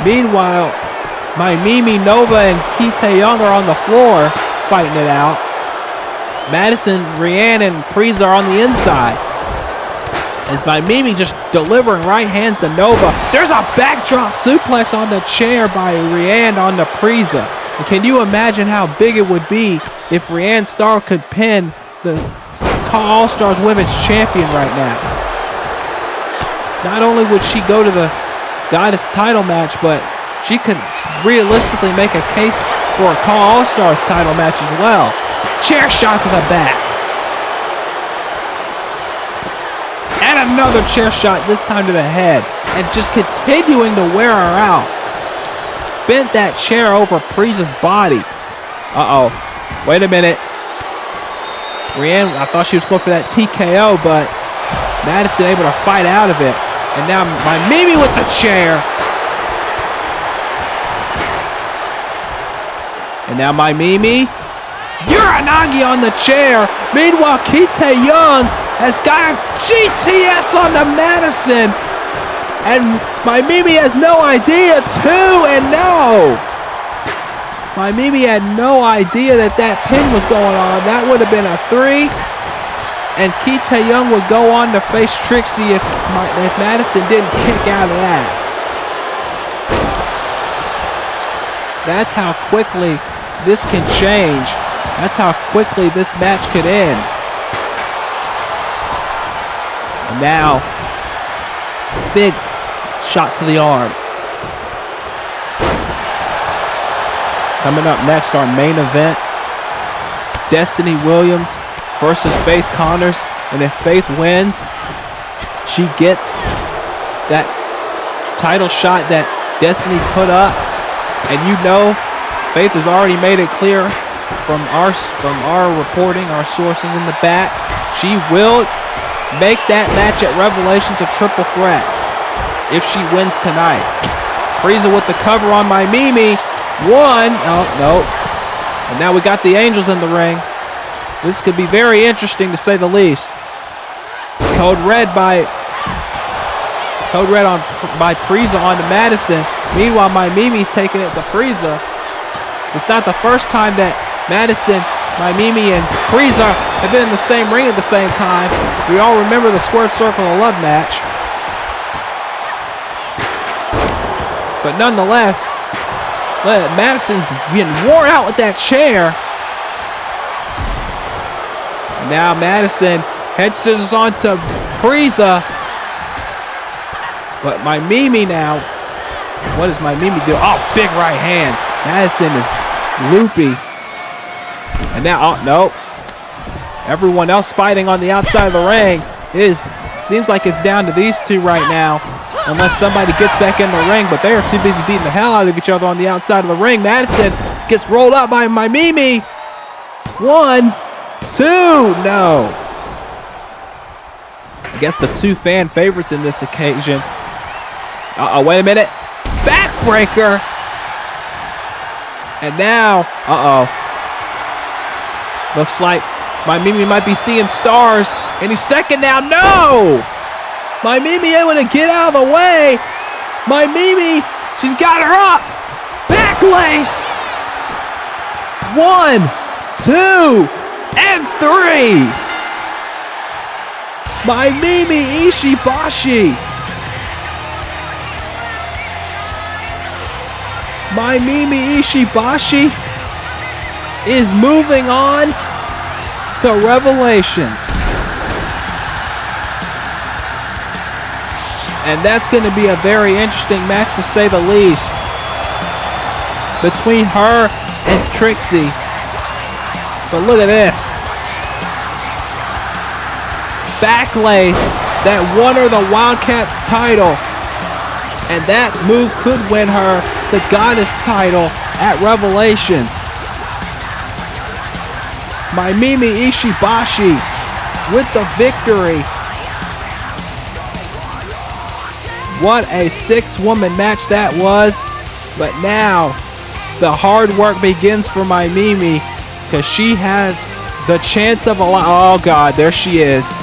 B: Meanwhile, my Mimi, Nova, and Kite Young are on the floor fighting it out. Madison, Rianne, and Priza are on the inside. As my Mimi just delivering right hands to Nova. There's a backdrop suplex on the chair by Rianne on the Priza. And can you imagine how big it would be if Rianne Starr could pin the All-Stars Women's Champion right now? Not only would she go to the Goddess title match, but she could realistically make a case for a All-Stars title match as well. Chair shot to the back. And another chair shot, this time to the head. And just continuing to wear her out. Bent that chair over Priza's body. Uh-oh. Wait a minute. Rianne, I thought she was going for that TKO, but Madison able to fight out of it. And now my Mimi with the chair. And now my Mimi. Uranagi on the chair. Meanwhile, Kite Young has got a GTS on the Madison. And my Mimi has no idea, 2-0. My Mimi had no idea that pin was going on. That would have been a 3. And Kite Young would go on to face Trixie if Madison didn't kick out of that. That's how quickly this can change. That's how quickly this match could end. And now, big shot to the arm. Coming up next, our main event, Destiny Williams versus Faith Connors. And if Faith wins, she gets that title shot that Destiny put up. And you know, Faith has already made it clear from our reporting, our sources in the back, she will make that match at Revelations a triple threat if she wins tonight. Priza with the cover on my Mimi. 1. Oh, no. And now we got the Angels in the ring. This could be very interesting to say the least. Code red by Priza on to Madison. Meanwhile, my Mimi's taking it to Priza. It's not the first time that Madison, my Mimi, and Priza have been in the same ring at the same time. We all remember the Squared Circle of Love match. But nonetheless, Madison's getting worn out with that chair. Now Madison head scissors onto Priza. But my Mimi now, what does my Mimi do? Oh, big right hand. Madison is loopy. And now, oh, nope. Everyone else fighting on the outside of the ring. Seems like it's down to these two right now. Unless somebody gets back in the ring, but they are too busy beating the hell out of each other on the outside of the ring. Madison gets rolled up by my Mimi. 1, 2, no. I guess the two fan favorites in this occasion. Uh-oh, wait a minute. Backbreaker. And now, looks like my Mimi might be seeing stars. Any second now, no! My Mimi able to get out of the way. My Mimi, she's got her up. Backlace. 1, 2, and 3. My Mimi Ishibashi. My Mimi Ishibashi is moving on to Revelations. And that's going to be a very interesting match to say the least. Between her and Trixie. But look at this. Backlace that won her the Wildcats title. And that move could win her the Goddess title at Revelations. My Mimi Ishibashi with the victory. What a 6-woman match that was. But now the hard work begins for my Mimi, because she has the chance of a lot. Oh God, there she is.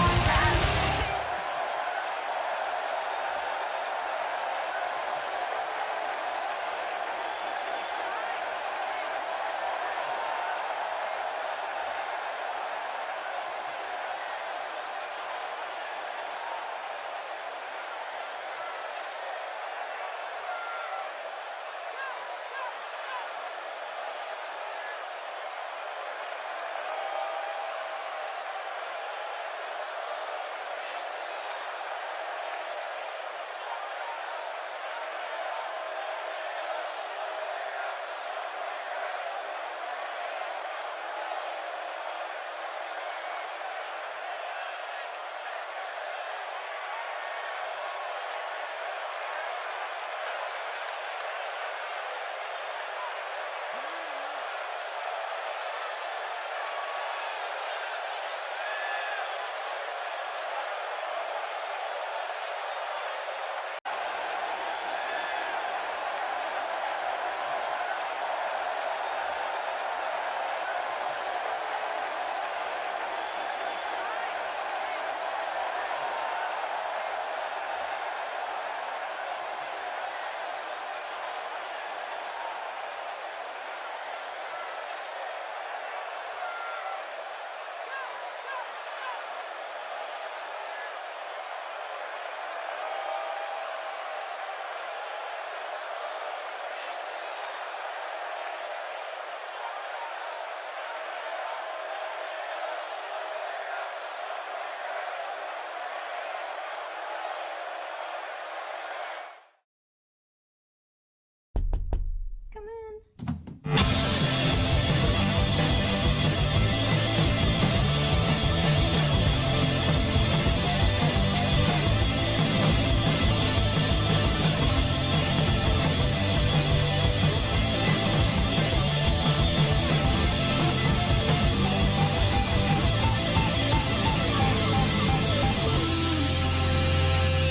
A: Come in.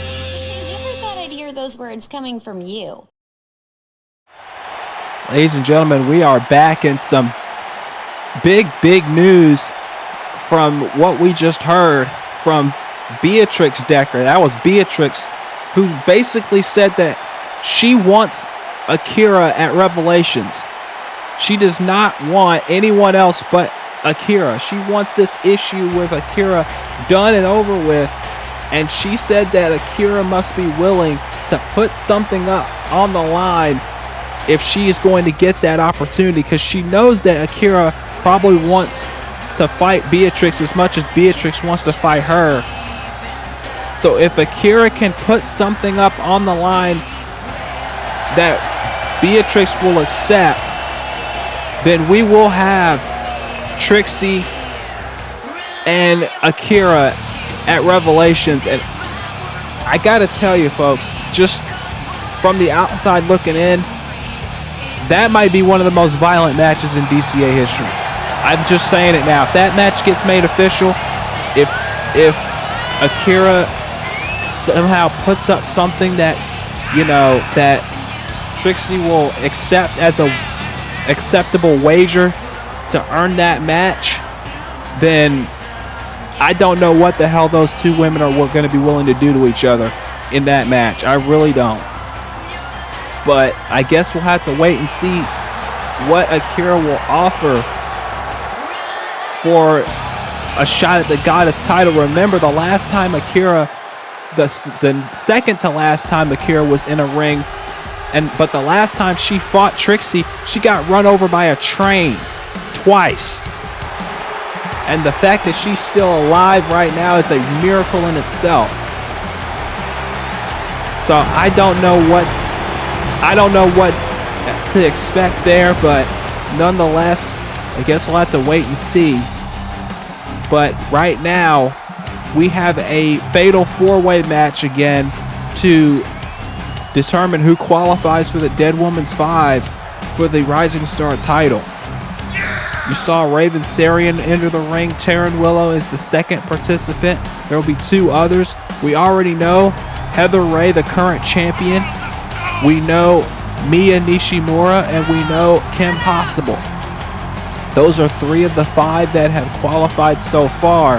F: I never thought I'd hear those words coming from you.
B: Ladies and gentlemen, we are back in some big news from what we just heard from Beatrix Decker. That was Beatrix, who basically said that she wants Akira at Revelations. She does not want anyone else but Akira. She wants this issue with Akira done and over with. And she said that Akira must be willing to put something up on the line if she is going to get that opportunity, because she knows that Akira probably wants to fight Beatrix as much as Beatrix wants to fight her. So if Akira can put something up on the line that Beatrix will accept, then we will have Trixie and Akira at Revelations. And I gotta tell you folks, just from the outside looking in, that might be one of the most violent matches in DCA history. I'm just saying it now. If that match gets made official, if Akira somehow puts up something that, you know, that Trixie will accept as a acceptable wager to earn that match, then I don't know what the hell those two women are going to be willing to do to each other in that match. I really don't. But I guess we'll have to wait and see what Akira will offer for a shot at the Goddess title. Remember, the last time Akira, the second to last time Akira was in a ring, but the last time she fought Trixie, she got run over by a train twice. And the fact that she's still alive right now is a miracle in itself. So I don't know what to expect there, but nonetheless, I guess we'll have to wait and see. But right now, we have a fatal four-way match again to determine who qualifies for the Dead Woman's 5 for the Rising Star title. You saw Raven Sarian enter the ring. Taryn Willow is the second participant. There will be two others. We already know Heather Ray, the current champion. We know Mia Nishimura, and we know Kim Possible. Those are three of the 5 that have qualified so far.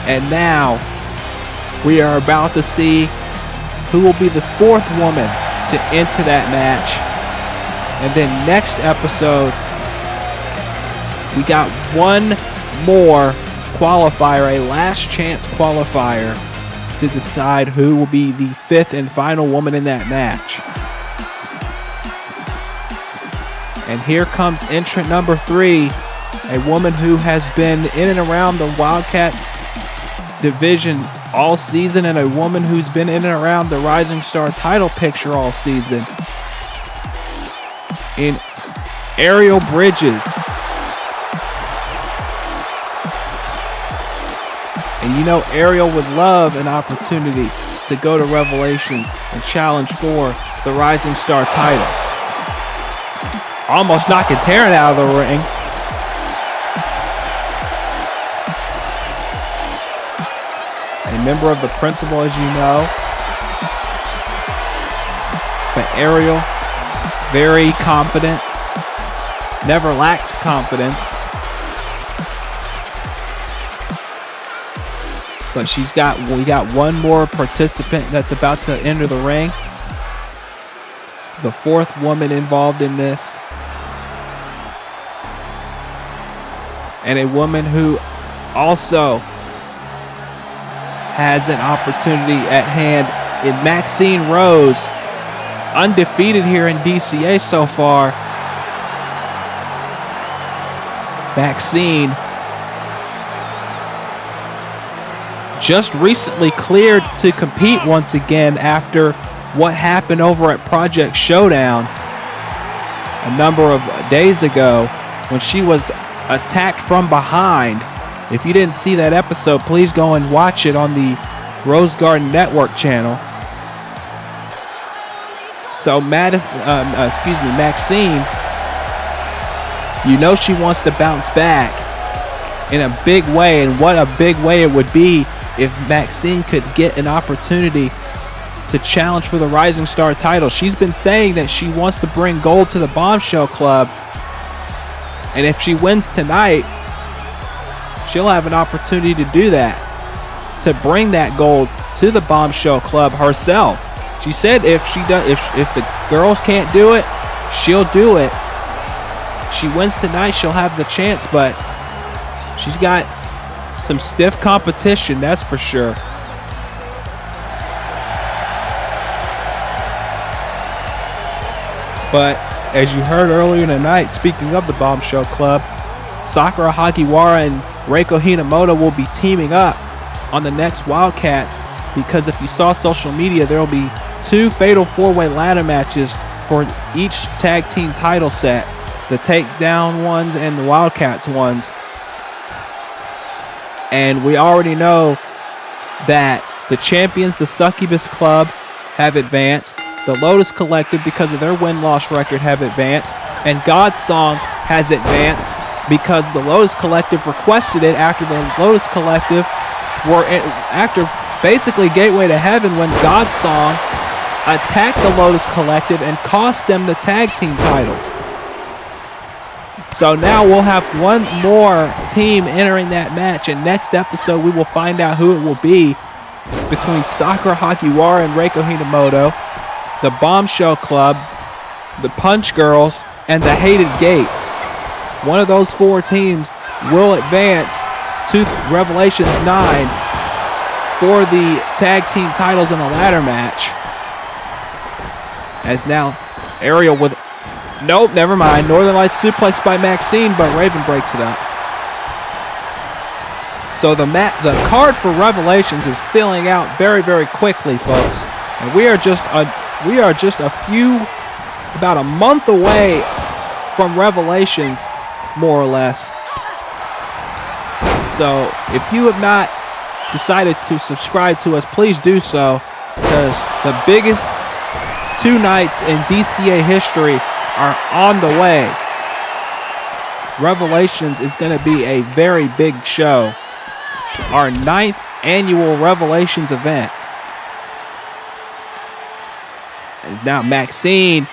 B: And now we are about to see who will be the 4th woman to enter that match. And then next episode, we got one more qualifier, a last chance qualifier, to decide who will be the 5th and final woman in that match. And here comes entrant number 3, a woman who has been in and around the Wildcats division all season, and a woman who's been in and around the Rising Star title picture all season, in Ariel Bridges. And you know Ariel would love an opportunity to go to Revelations and challenge for the Rising Star title. Almost knocking Taryn out of the ring. A member of the principal, as you know. But Ariel, very confident, never lacks confidence. But we got one more participant that's about to enter the ring. The 4th woman involved in this. And a woman who also has an opportunity at hand in Maxine Rose, undefeated here in DCA so far. Maxine just recently cleared to compete once again after what happened over at Project Showdown a number of days ago when she was attacked from behind. If you didn't see that episode, please go and watch it on the Rose Garden Network channel. So Maxine, you know she wants to bounce back in a big way, and what a big way it would be if Maxine could get an opportunity to challenge for the Rising Star title. She's been saying that she wants to bring gold to the Bombshell Club, and if she wins tonight, she'll have an opportunity to do that. to bring that gold to the Bombshell Club herself. She said if the girls can't do it, she'll do it. She wins tonight, she'll have the chance, but she's got some stiff competition, that's for sure. But as you heard earlier tonight, speaking of the Bombshell Club, Sakura Hagiwara and Reiko Hinamoto will be teaming up on the next Wildcats, because if you saw social media, there will be 2 fatal 4-way ladder matches for each tag team title set, the Takedown ones and the Wildcats ones. And we already know that the champions, the Succubus Club, have advanced. The Lotus Collective, because of their win-loss record, have advanced. And God's Song has advanced because the Lotus Collective requested it after the Lotus Collective were after basically Gateway to Heaven, when God's Song attacked the Lotus Collective and cost them the tag team titles. So now we'll have one more team entering that match, and next episode we will find out who it will be between Sakura Hagiwara and Reiko Hinamoto, the Bombshell Club, the Punch Girls, and the Hated Gates. One of those 4 teams will advance to Revelations 9 for the tag team titles in a ladder match. As now Ariel with, nope, never mind. Northern Lights suplex by Maxine, but Raven breaks it up. So the card for Revelations is filling out very, very quickly, folks. And we are just about a month away from Revelations, more or less. So if you have not decided to subscribe to us, please do so, because the biggest 2 nights in DCA history are on the way. Revelations is going to be a very big show. Our 9th annual Revelations event. As now Maxine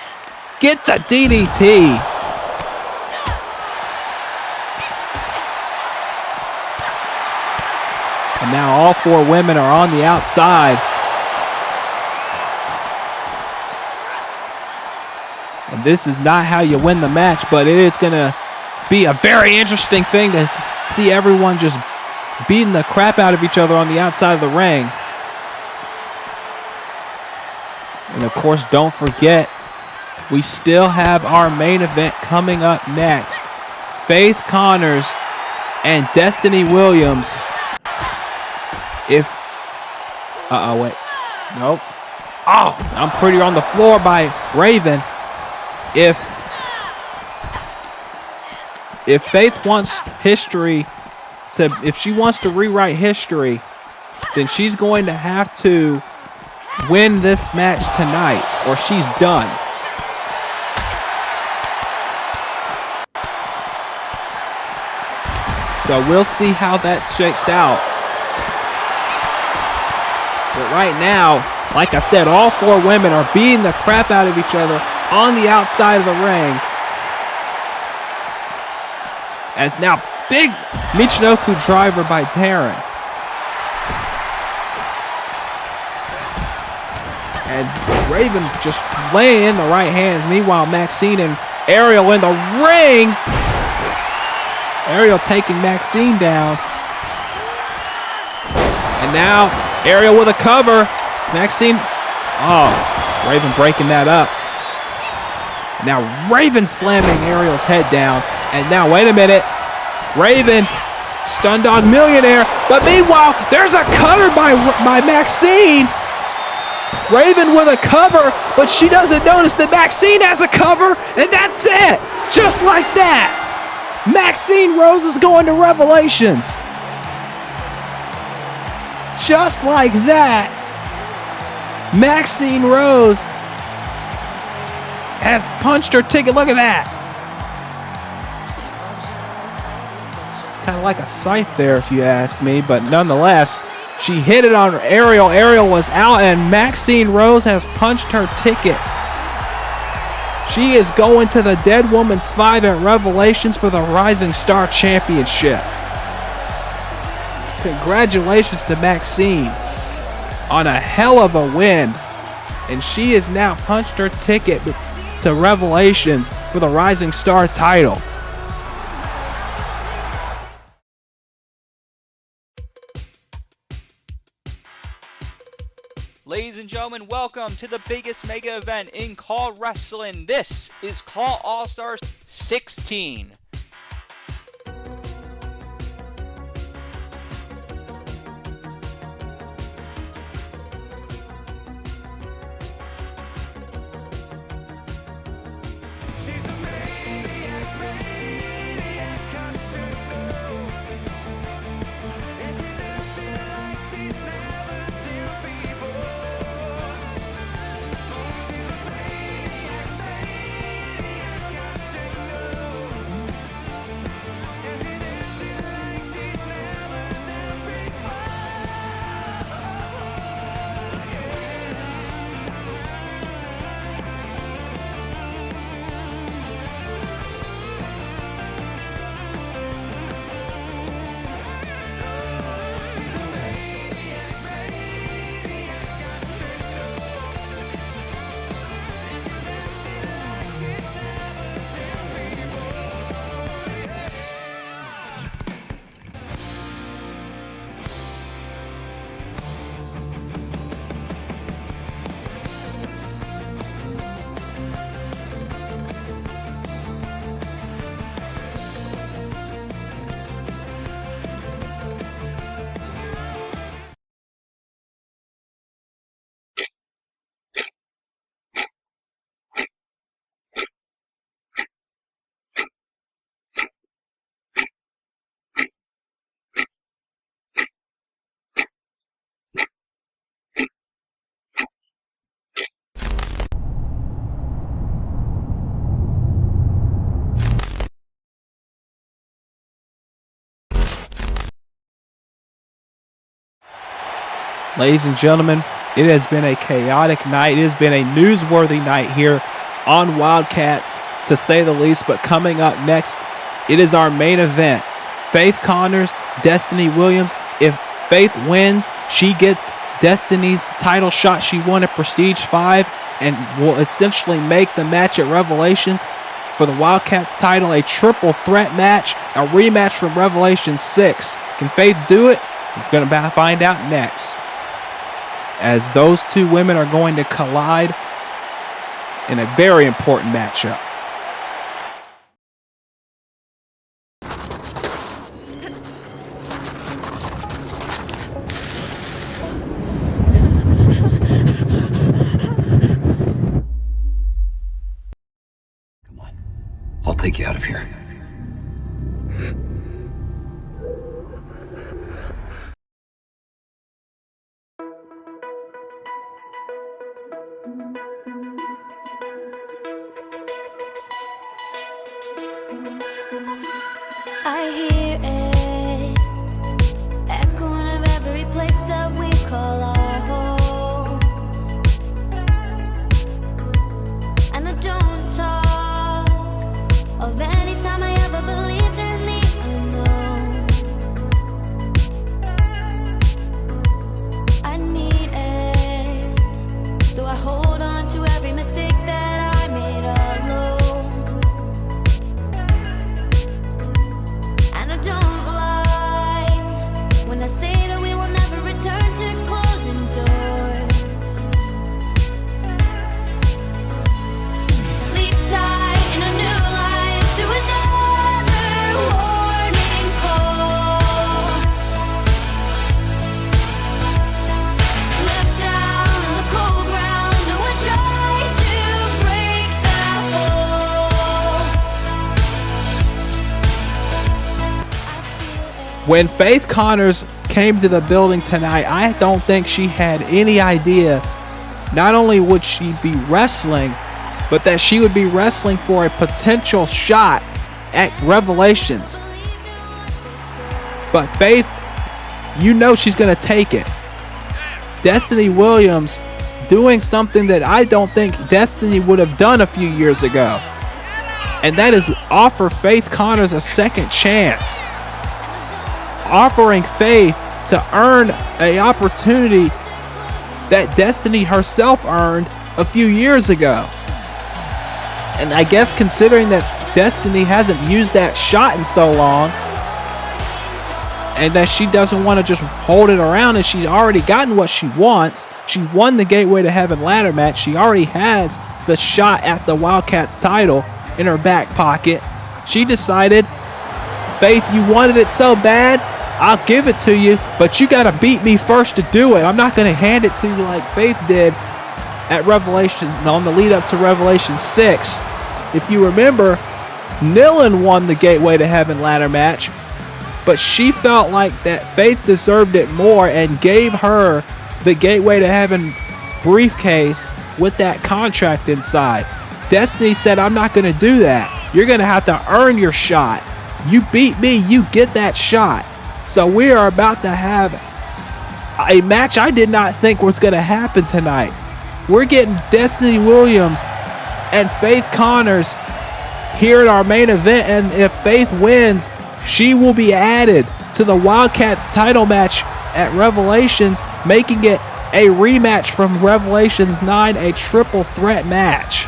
B: gets a DDT. And now all 4 women are on the outside. And this is not how you win the match, but it is going to be a very interesting thing to see everyone just beating the crap out of each other on the outside of the ring. And of course, don't forget, we still have our main event coming up next. Faith Connors and Destiny Williams. Wait. Nope. Oh, I'm pretty on the floor by Raven. If Faith wants history if she wants to rewrite history, then she's going to have to win this match tonight, or she's done. So we'll see how that shakes out. But right now, like I said, all 4 women are beating the crap out of each other on the outside of the ring. As now, big Michinoku driver by Taryn. And Raven just laying in the right hands. Meanwhile, Maxine and Ariel in the ring. Ariel taking Maxine down. And now Ariel with a cover. Maxine. Oh, Raven breaking that up. Now Raven slamming Ariel's head down. And now, wait a minute. Raven, Stun Dog Millionaire. But meanwhile, there's a cutter by Maxine. Raven with a cover, but she doesn't notice that Maxine has a cover, and that's it. Just like that. Maxine Rose is going to Revelations. Just like that. Maxine Rose has punched her ticket. Look at that. Kind of like a scythe there, if you ask me, but nonetheless, she hit it on Ariel. Ariel was out, and Maxine Rose has punched her ticket. She is going to the Dead Woman's 5 at Revelations for the Rising Star Championship. Congratulations to Maxine on a hell of a win. And she has now punched her ticket to Revelations for the Rising Star title.
G: Ladies and gentlemen, welcome to the biggest mega event in CAW Wrestling. This is CAW All-Stars 16.
B: Ladies and gentlemen, it has been a chaotic night. It has been a newsworthy night here on Wildcats, to say the least. But coming up next, it is our main event. Faith Connors, Destiny Williams. If Faith wins, she gets Destiny's title shot she won at Prestige 5 and will essentially make the match at Revelations for the Wildcats title a triple threat match, a rematch from Revelations 6. Can Faith do it? We're going to find out next, as those two women are going to collide in a very important matchup.
D: Come on, I'll take you out of here.
A: I hear it echoing of every place that we call our home, and I don't talk of any time I ever believed in the unknown. I need it, so I hold on to every mistake that I made alone. And I don't lie when I say that we will never return to closing doors. Sleep tight in a new life through another warning call. Look down on the cold ground, no one tried to break that fall. I feel it.
B: When Faith Connors came to the building tonight, I don't think she had any idea not only would she be wrestling, but that she would be wrestling for a potential shot at Revelations. But Faith, you know she's going to take it. Destiny Williams doing something that I don't think Destiny would have done a few years ago, and that is offer Faith Connors a second chance. Offering Faith to earn an opportunity that Destiny herself earned a few years ago. And I guess considering that Destiny hasn't used that shot in so long, and that she doesn't want to just hold it around, and she's already gotten what she wants. She won the Gateway to Heaven ladder match. She already has the shot at the Wildcats title in her back pocket. She decided, Faith, you wanted it so bad, I'll give it to you, but you got to beat me first to do it. I'm not going to hand it to you like Faith did at Revelation, on the lead up to Revelation 6. If you remember, Nilin won the Gateway to Heaven ladder match, but she felt like that Faith deserved it more and gave her the Gateway to Heaven briefcase with that contract inside. Destiny said, I'm not going to do that. You're going to have to earn your shot. You beat me, you get that shot. So we are about to have a match I did not think was going to happen tonight. We're getting Destiny Williams and Faith Connors here at our main event, and if Faith wins, she will be added to the Wildcats title match at Revelations, making it a rematch from Revelations 9, a triple threat match.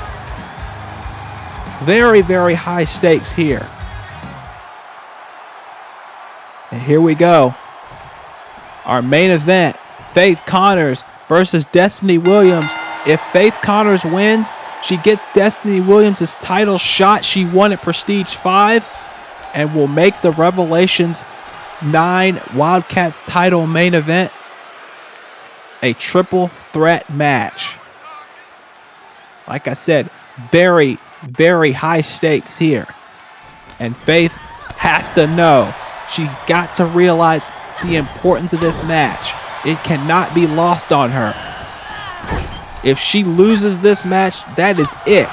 B: Very, very high stakes here. And here we go. Our main event, Faith Connors versus Destiny Williams. If Faith Connors wins, she gets Destiny Williams' title shot she won at Prestige 5 and will make the Revelations 9 Wildcats title main event a triple threat match. Like I said, very, very high stakes here. And Faith has to know. She's got to realize the importance of this match. It cannot be lost on her. If she loses this match, that is it.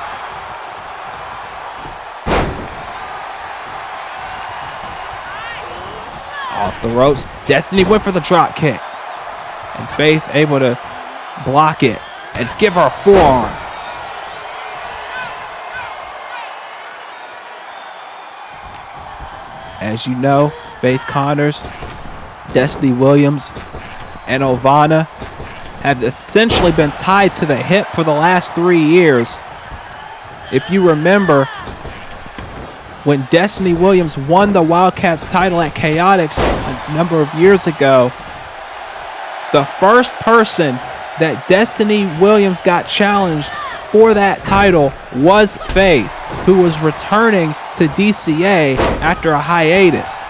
B: Off the ropes, Destiny went for the drop kick. And Faith able to block it and give her a forearm. As you know, Faith Connors, Destiny Williams, and Ovanna have essentially been tied to the hip for the last 3 years. If you remember, when Destiny Williams won the Wildcats title at Chaotix a number of years ago, the first person that Destiny Williams got challenged for that title was Faith, who was returning to DCA after a hiatus.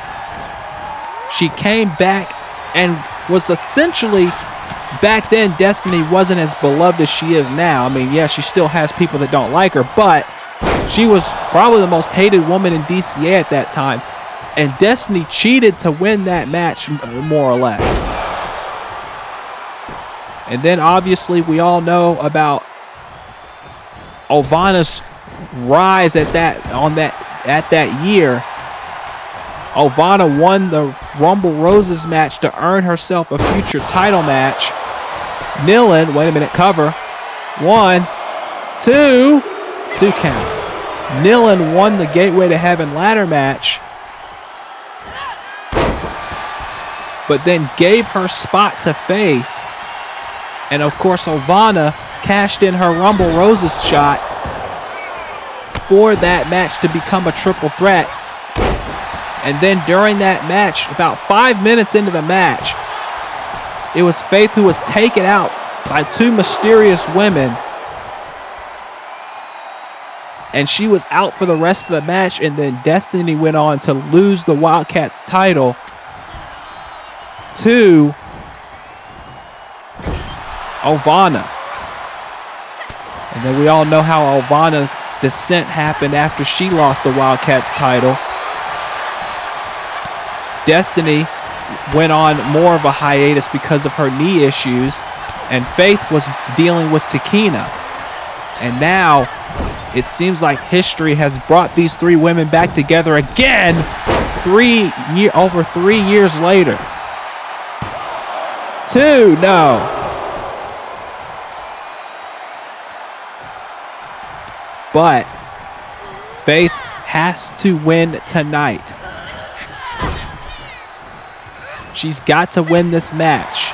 B: She came back and was essentially, back then Destiny wasn't as beloved as she is now. I mean, yeah, she still has people that don't like her, but she was probably the most hated woman in DCA at that time. And Destiny cheated to win that match, more or less. And then obviously we all know about Ovanna's rise at that year. Ovanna won the Rumble Roses match to earn herself a future title match. Nilin, wait a minute, cover. 1, 2, 2 count. Nilin won the Gateway to Heaven ladder match, but then gave her spot to Faith. And of course, Ovanna cashed in her Rumble Roses shot for that match to become a triple threat. And then during that match, about 5 minutes into the match, it was Faith who was taken out by 2 mysterious women. And she was out for the rest of the match, and then Destiny went on to lose the Wildcats title to Ovanna. And then we all know how Ovanna's descent happened after she lost the Wildcats title. Destiny went on more of a hiatus because of her knee issues, and Faith was dealing with Takina. And now it seems like history has brought these 3 women back together again over 3 years later. 2, no. But Faith has to win tonight. She's got to win this match.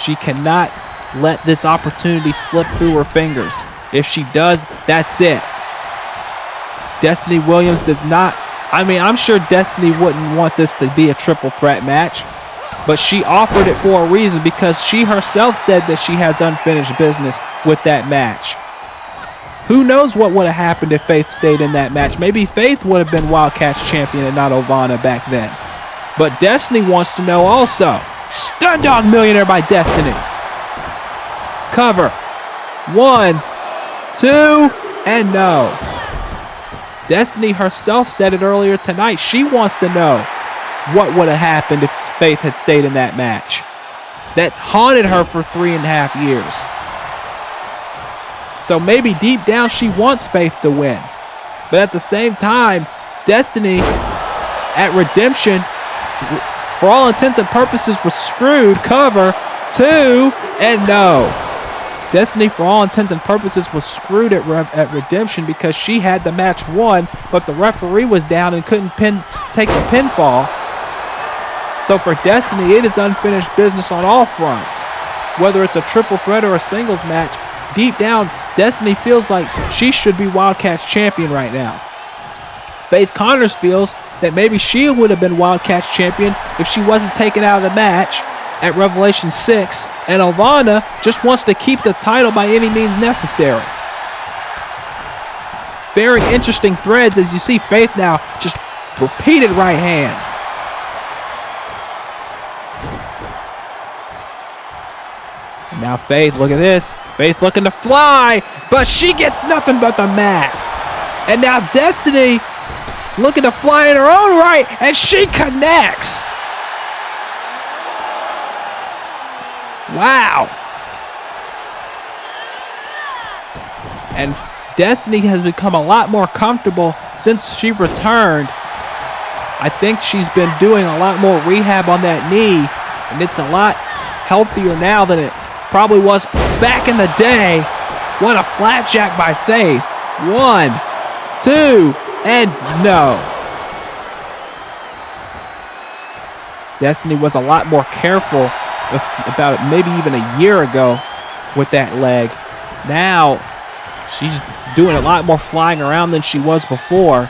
B: She cannot let this opportunity slip through her fingers. If she does, that's it. Destiny Williams does not. I mean, I'm sure Destiny wouldn't want this to be a triple threat match, but she offered it for a reason because she herself said that she has unfinished business with that match. Who knows what would have happened if Faith stayed in that match? Maybe Faith would have been Wildcats champion and not Ovanna back then. But Destiny wants to know also. Stun Dog Millionaire by Destiny. Cover. 1, 2, and no. Destiny herself said it earlier tonight. She wants to know what would have happened if Faith had stayed in that match. That's haunted her for 3.5 years. So maybe deep down she wants Faith to win. But at the same time, Destiny at Redemption, for all intents and purposes, was screwed. Cover. 2, and no. Destiny, for all intents and purposes, was screwed at Redemption because she had the match won, but the referee was down and couldn't take the pinfall. So for Destiny, it is unfinished business on all fronts. Whether it's a triple threat or a singles match, deep down, Destiny feels like she should be Wildcats champion right now. Faith Connors feels that maybe she would have been Wildcats champion if she wasn't taken out of the match at Revelation 6, and Ovanna just wants to keep the title by any means necessary. Very interesting threads as you see Faith now just repeated right hands. And now Faith, look at this. Faith looking to fly, but she gets nothing but the mat. And now Destiny looking to fly in her own right, and she connects. Wow. And Destiny has become a lot more comfortable since she returned. I think she's been doing a lot more rehab on that knee, and it's a lot healthier now than it probably was back in the day. What a flapjack by Faith. 1, 2, and no. Destiny was a lot more careful about maybe even a year ago with that leg. Now she's doing a lot more flying around than she was before.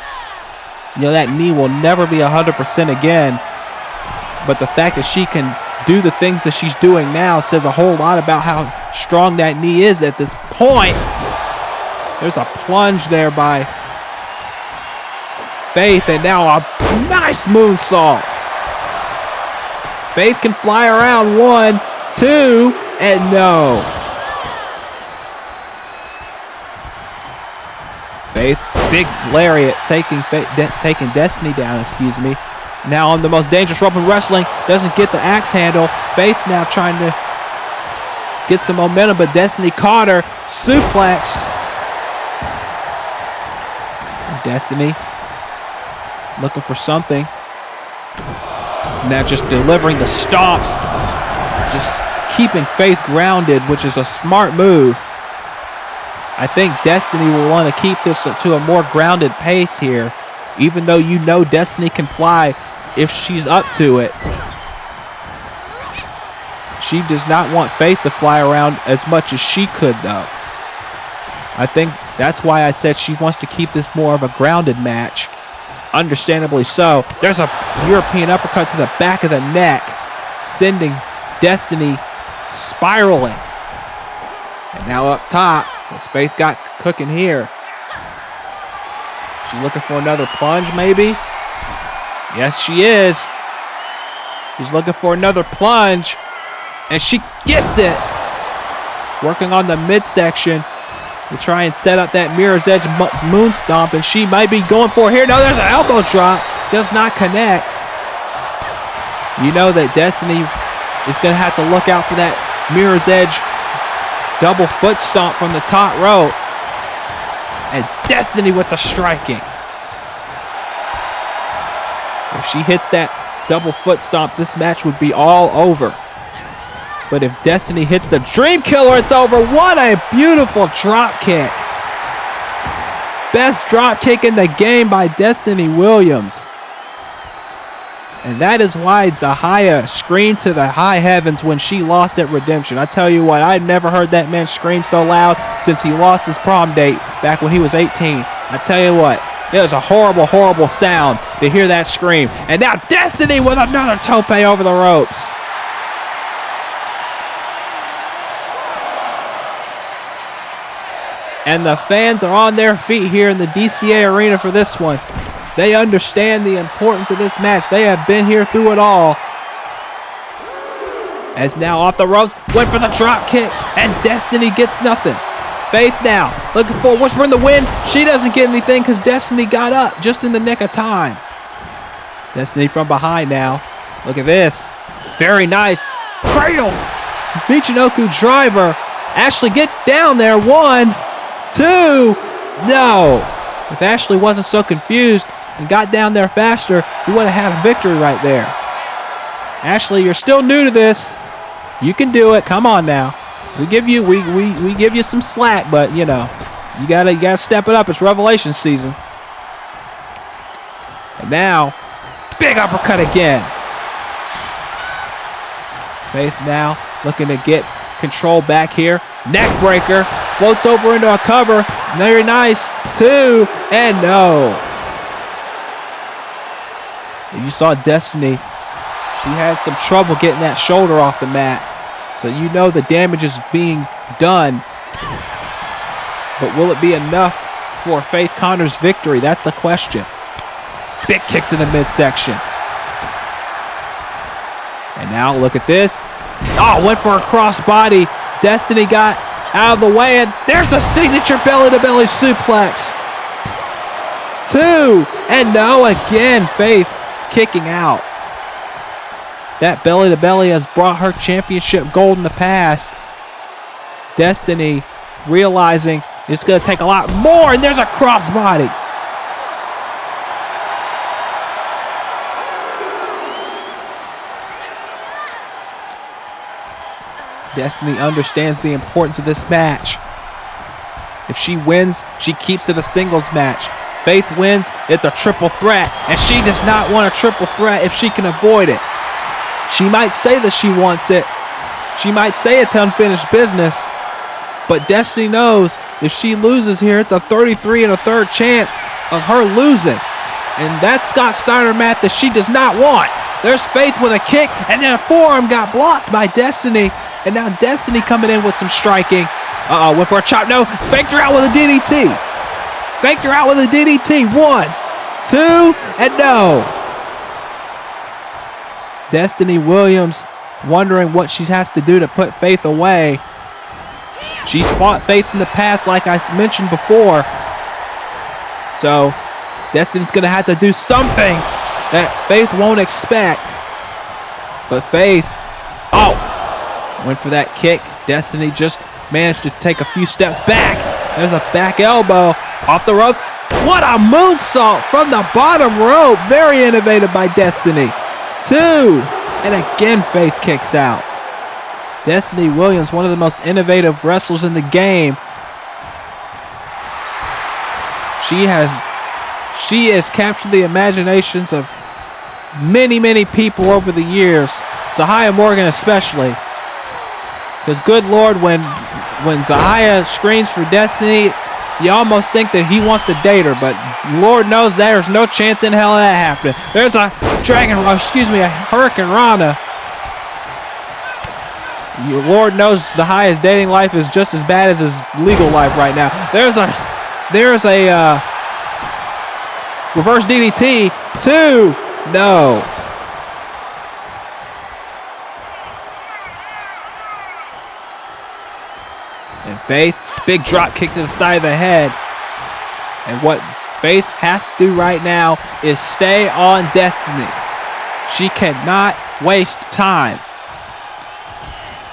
B: You know, that knee will never be 100% again, but the fact that she can do the things that she's doing now says a whole lot about how strong that knee is at this point. There's a plunge there by Faith, and now a nice moonsault. Faith can fly around. 1, 2, and no. Faith, big lariat taking Destiny down, excuse me. Now on the most dangerous rope in wrestling, doesn't get the axe handle. Faith now trying to get some momentum, but Destiny caught her. Suplex. Destiny looking for something. Now just delivering the stomps. Just keeping Faith grounded, which is a smart move. I think Destiny will want to keep this to a more grounded pace here, even though you know Destiny can fly if she's up to it. She does not want Faith to fly around as much as she could, though. I think that's why I said she wants to keep this more of a grounded match. Understandably so. There's a European uppercut to the back of the neck, sending Destiny spiraling. And now up top, what's Faith got cooking here? She looking for another plunge, maybe? Yes, she is. She's looking for another plunge, and she gets it. Working on the midsection to try and set up that mirror's edge moon stomp, and she might be going for it here. No, there's an elbow drop. Does not connect. You know that Destiny is going to have to look out for that mirror's edge double foot stomp from the top rope. And Destiny with the striking. If she hits that double foot stomp, this match would be all over. But if Destiny hits the Dream Killer, it's over. What a beautiful drop kick. Best drop kick in the game by Destiny Williams. And that is why Zahia screamed to the high heavens when she lost at Redemption. I tell you what, I'd never heard that man scream so loud since he lost his prom date back when he was 18. I tell you what, it was a horrible, horrible sound to hear that scream. And now Destiny with another tope over the ropes. And the fans are on their feet here in the DCA arena for this one. They understand the importance of this match. They have been here through it all. As now off the ropes, went for the drop kick, and Destiny gets nothing. Faith now looking for Whisper in the Wind. She doesn't get anything because Destiny got up just in the nick of time. Destiny from behind now. Look at this. Very nice. Cradle. Michiko driver. Ashley, get down there. 1, 2. No. If Ashley wasn't so confused and got down there faster, he would have had a victory right there. Ashley, you're still new to this. You can do it. Come on now. We give you some slack, but you know, you gotta step it up. It's Revelation season. And now, big uppercut again. Faith now looking to get control back here. Neck breaker. Floats over into a cover. Very nice. 2, and no. You saw Destiny. She had some trouble getting that shoulder off the mat. So you know the damage is being done. But will it be enough for Faith Connor's victory? That's the question. Big kicks in the midsection. And now look at this. Oh, went for a crossbody. Destiny got out of the way, and there's a signature belly-to-belly suplex. 2, and no, again, Faith kicking out. That belly-to-belly has brought her championship gold in the past. Destiny realizing it's going to take a lot more, and there's a crossbody. Destiny understands the importance of this match. If she wins, she keeps it a singles match. Faith wins, it's a triple threat, and she does not want a triple threat if she can avoid it. She might say that she wants it. She might say it's unfinished business, but Destiny knows if she loses here, it's a 33 1/3 chance of her losing. And that's Scott Steiner math that she does not want. There's Faith with a kick, and then a forearm got blocked by Destiny. And now Destiny coming in with some striking. Uh-oh, went for a chop. No, faked her out with a DDT. Faked her out with a DDT. 1, 2, and no. Destiny Williams wondering what she has to do to put Faith away. She's fought Faith in the past, like I mentioned before. So Destiny's going to have to do something that Faith won't expect. But Faith, went for that kick. Destiny just managed to take a few steps back. There's a back elbow off the ropes. What a moonsault from the bottom rope. Very innovative by Destiny. 2, and again Faith kicks out. Destiny Williams, one of the most innovative wrestlers in the game. She has captured the imaginations of many, many people over the years. Zahia Morgan especially. Because good Lord, when Zahia screams for Destiny, you almost think that he wants to date her, but Lord knows there's no chance in hell of that happening. There's a Hurricane Rana. Lord knows Zahia's dating life is just as bad as his legal life right now. There's a reverse DDT. 2, no. And Faith, big drop kick to the side of the head. And what Faith has to do right now is stay on Destiny. She cannot waste time.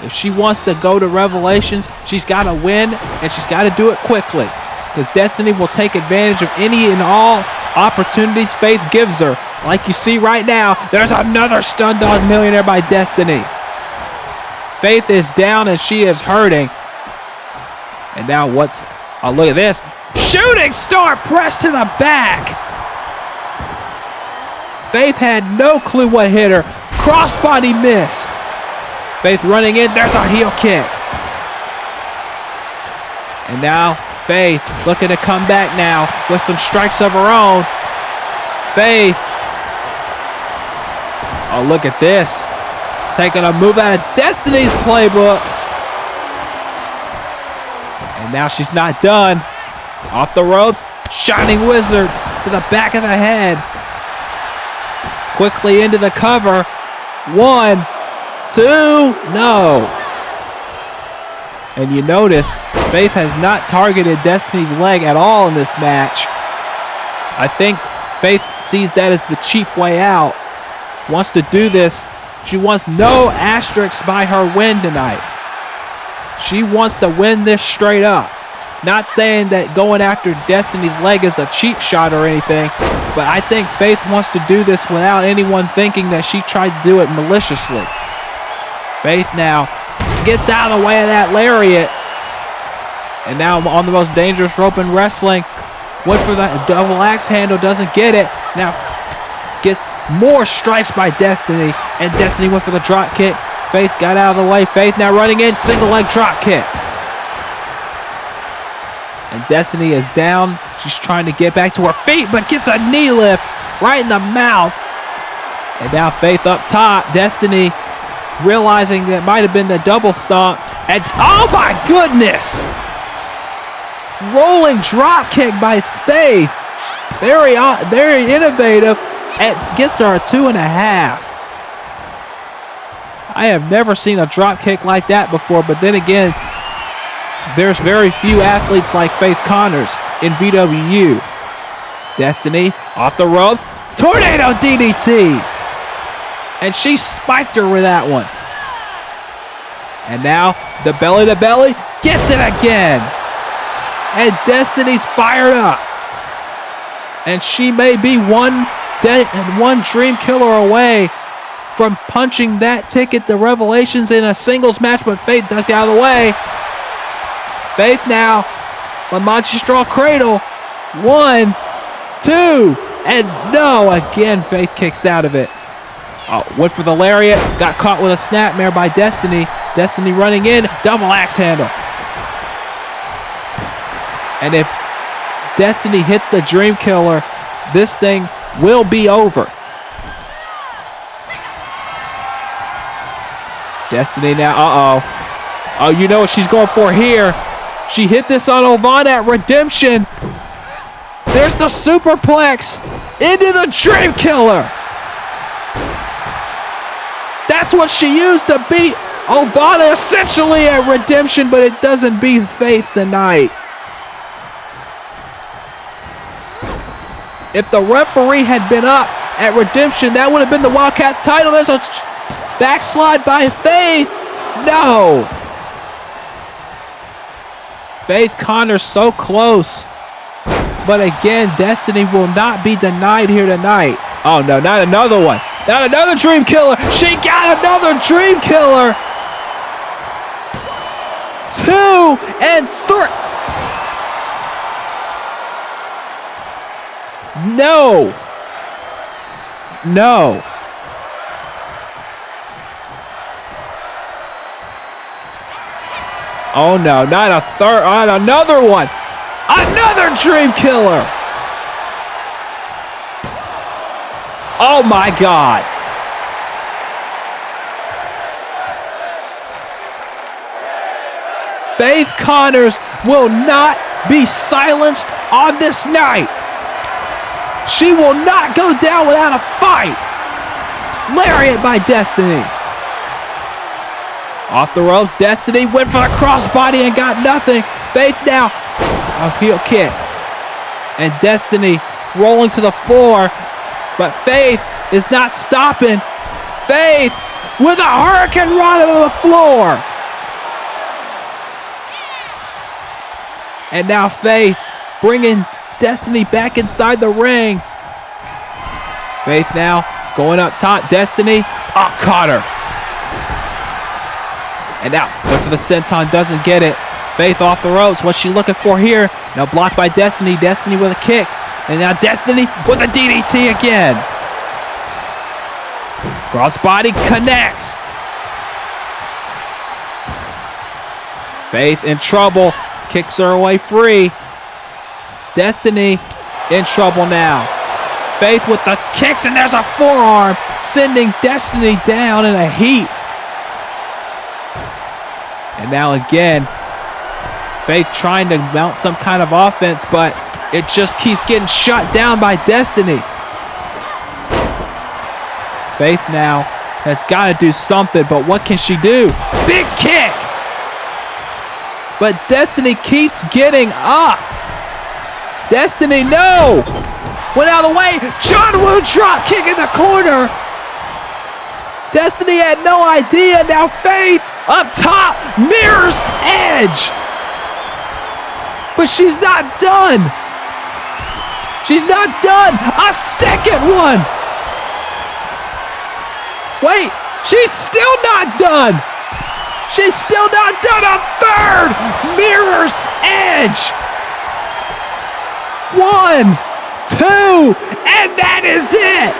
B: If she wants to go to Revelations, she's got to win, and she's got to do it quickly. Because Destiny will take advantage of any and all opportunities Faith gives her. Like you see right now, there's another Stun Dog Millionaire by Destiny. Faith is down, and she is hurting. And now look at this. Shooting star press to the back. Faith had no clue what hit her. Crossbody missed. Faith running in. There's a heel kick. And now Faith looking to come back now with some strikes of her own. Faith. Oh, look at this. Taking a move out of Destiny's playbook. And now she's not done. Off the ropes. Shining Wizard to the back of the head. Quickly into the cover. 1, 2, no. And you notice Faith has not targeted Destiny's leg at all in this match. I think Faith sees that as the cheap way out. Wants to do this. She wants no asterisks by her win tonight. She wants to win this straight up. Not saying that going after Destiny's leg is a cheap shot or anything, but I think Faith wants to do this without anyone thinking that she tried to do it maliciously. Faith now gets out of the way of that lariat. And now on the most dangerous rope in wrestling. Went for the double axe handle, doesn't get it. Now gets more strikes by Destiny, and Destiny went for the drop kick. Faith got out of the way. Faith now running in, single leg drop kick. And Destiny is down. She's trying to get back to her feet, but gets a knee lift right in the mouth. And now Faith up top. Destiny realizing that might have been the double stomp. And oh my goodness! Rolling drop kick by Faith. Very innovative. And gets her a 2.5. I have never seen a drop kick like that before, but then again, there's very few athletes like Faith Connors in VWU. Destiny off the ropes. Tornado DDT. And she spiked her with that one. And now the belly to belly gets it again. And Destiny's fired up. And she may be one dream killer away from punching that ticket to Revelations in a singles match, but Faith ducked out of the way. Faith now, Lamanchi Straw Cradle. 1, 2, and no, again Faith kicks out of it. Oh, went for the lariat, got caught with a snapmare by Destiny. Destiny running in, double axe handle. And if Destiny hits the Dream Killer, this thing will be over. Destiny now, oh, you know what she's going for here. She hit this on Ovanna at Redemption. There's the superplex into the Dream Killer. That's what she used to beat Ovanna essentially at Redemption, but it doesn't beat Faith tonight. If the referee had been up at Redemption, that would have been the Wildcats title. There's a backslide by Faith. No. Faith Connors so close. But again, Destiny will not be denied here tonight. Oh no, not another one. Not another Dream Killer. She got another Dream Killer. 2 and 3. No. No. Oh no, not a third, on another one. Another Dream Killer. Oh my God. Faith Connors will not be silenced on this night. She will not go down without a fight. Lariat by Destiny. Off the ropes, Destiny went for the crossbody and got nothing. Faith now, a heel kick. And Destiny rolling to the floor, but Faith is not stopping. Faith with a hurricane run to the floor. And now Faith bringing Destiny back inside the ring. Faith now going up top. Destiny, caught her. And now, went for the senton, doesn't get it. Faith off the ropes. What's she looking for here? Now blocked by Destiny. Destiny with a kick. And now Destiny with a DDT again. Crossbody connects. Faith in trouble. Kicks her away free. Destiny in trouble now. Faith with the kicks, and there's a forearm, sending Destiny down in a heap. And now again, Faith trying to mount some kind of offense, but it just keeps getting shut down by Destiny. Faith now has got to do something, but what can she do? Big kick! But Destiny keeps getting up. Destiny, no! Went out of the way. John Woo drop kick in the corner. Destiny had no idea. Now Faith up top. Mirror's edge. But she's not done. She's not done. A second one. Wait, she's still not done. She's still not done. A third. Mirror's edge. 1, 2, and that is it.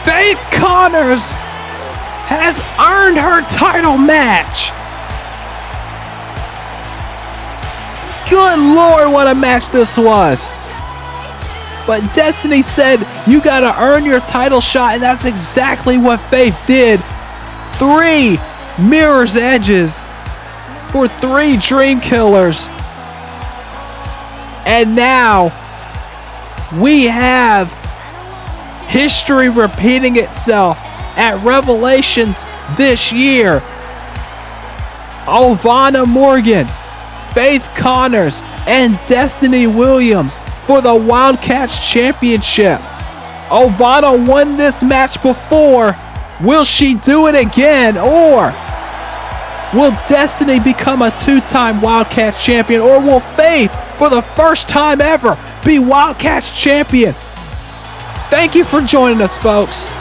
B: Faith Connors has earned her title match. Good Lord, what a match this was. But Destiny said, you gotta earn your title shot, and that's exactly what Faith did. 3 Mirror's Edges for 3 Dream Killers. And now we have history repeating itself at Revelations this year. Ovanna Morgan, Faith Connors, and Destiny Williams for the Wildcats Championship. Ovanna won this match before. Will she do it again, or will Destiny become a 2-time Wildcats champion, or will Faith, for the first time ever, be Wildcats champion? Thank you for joining us, folks.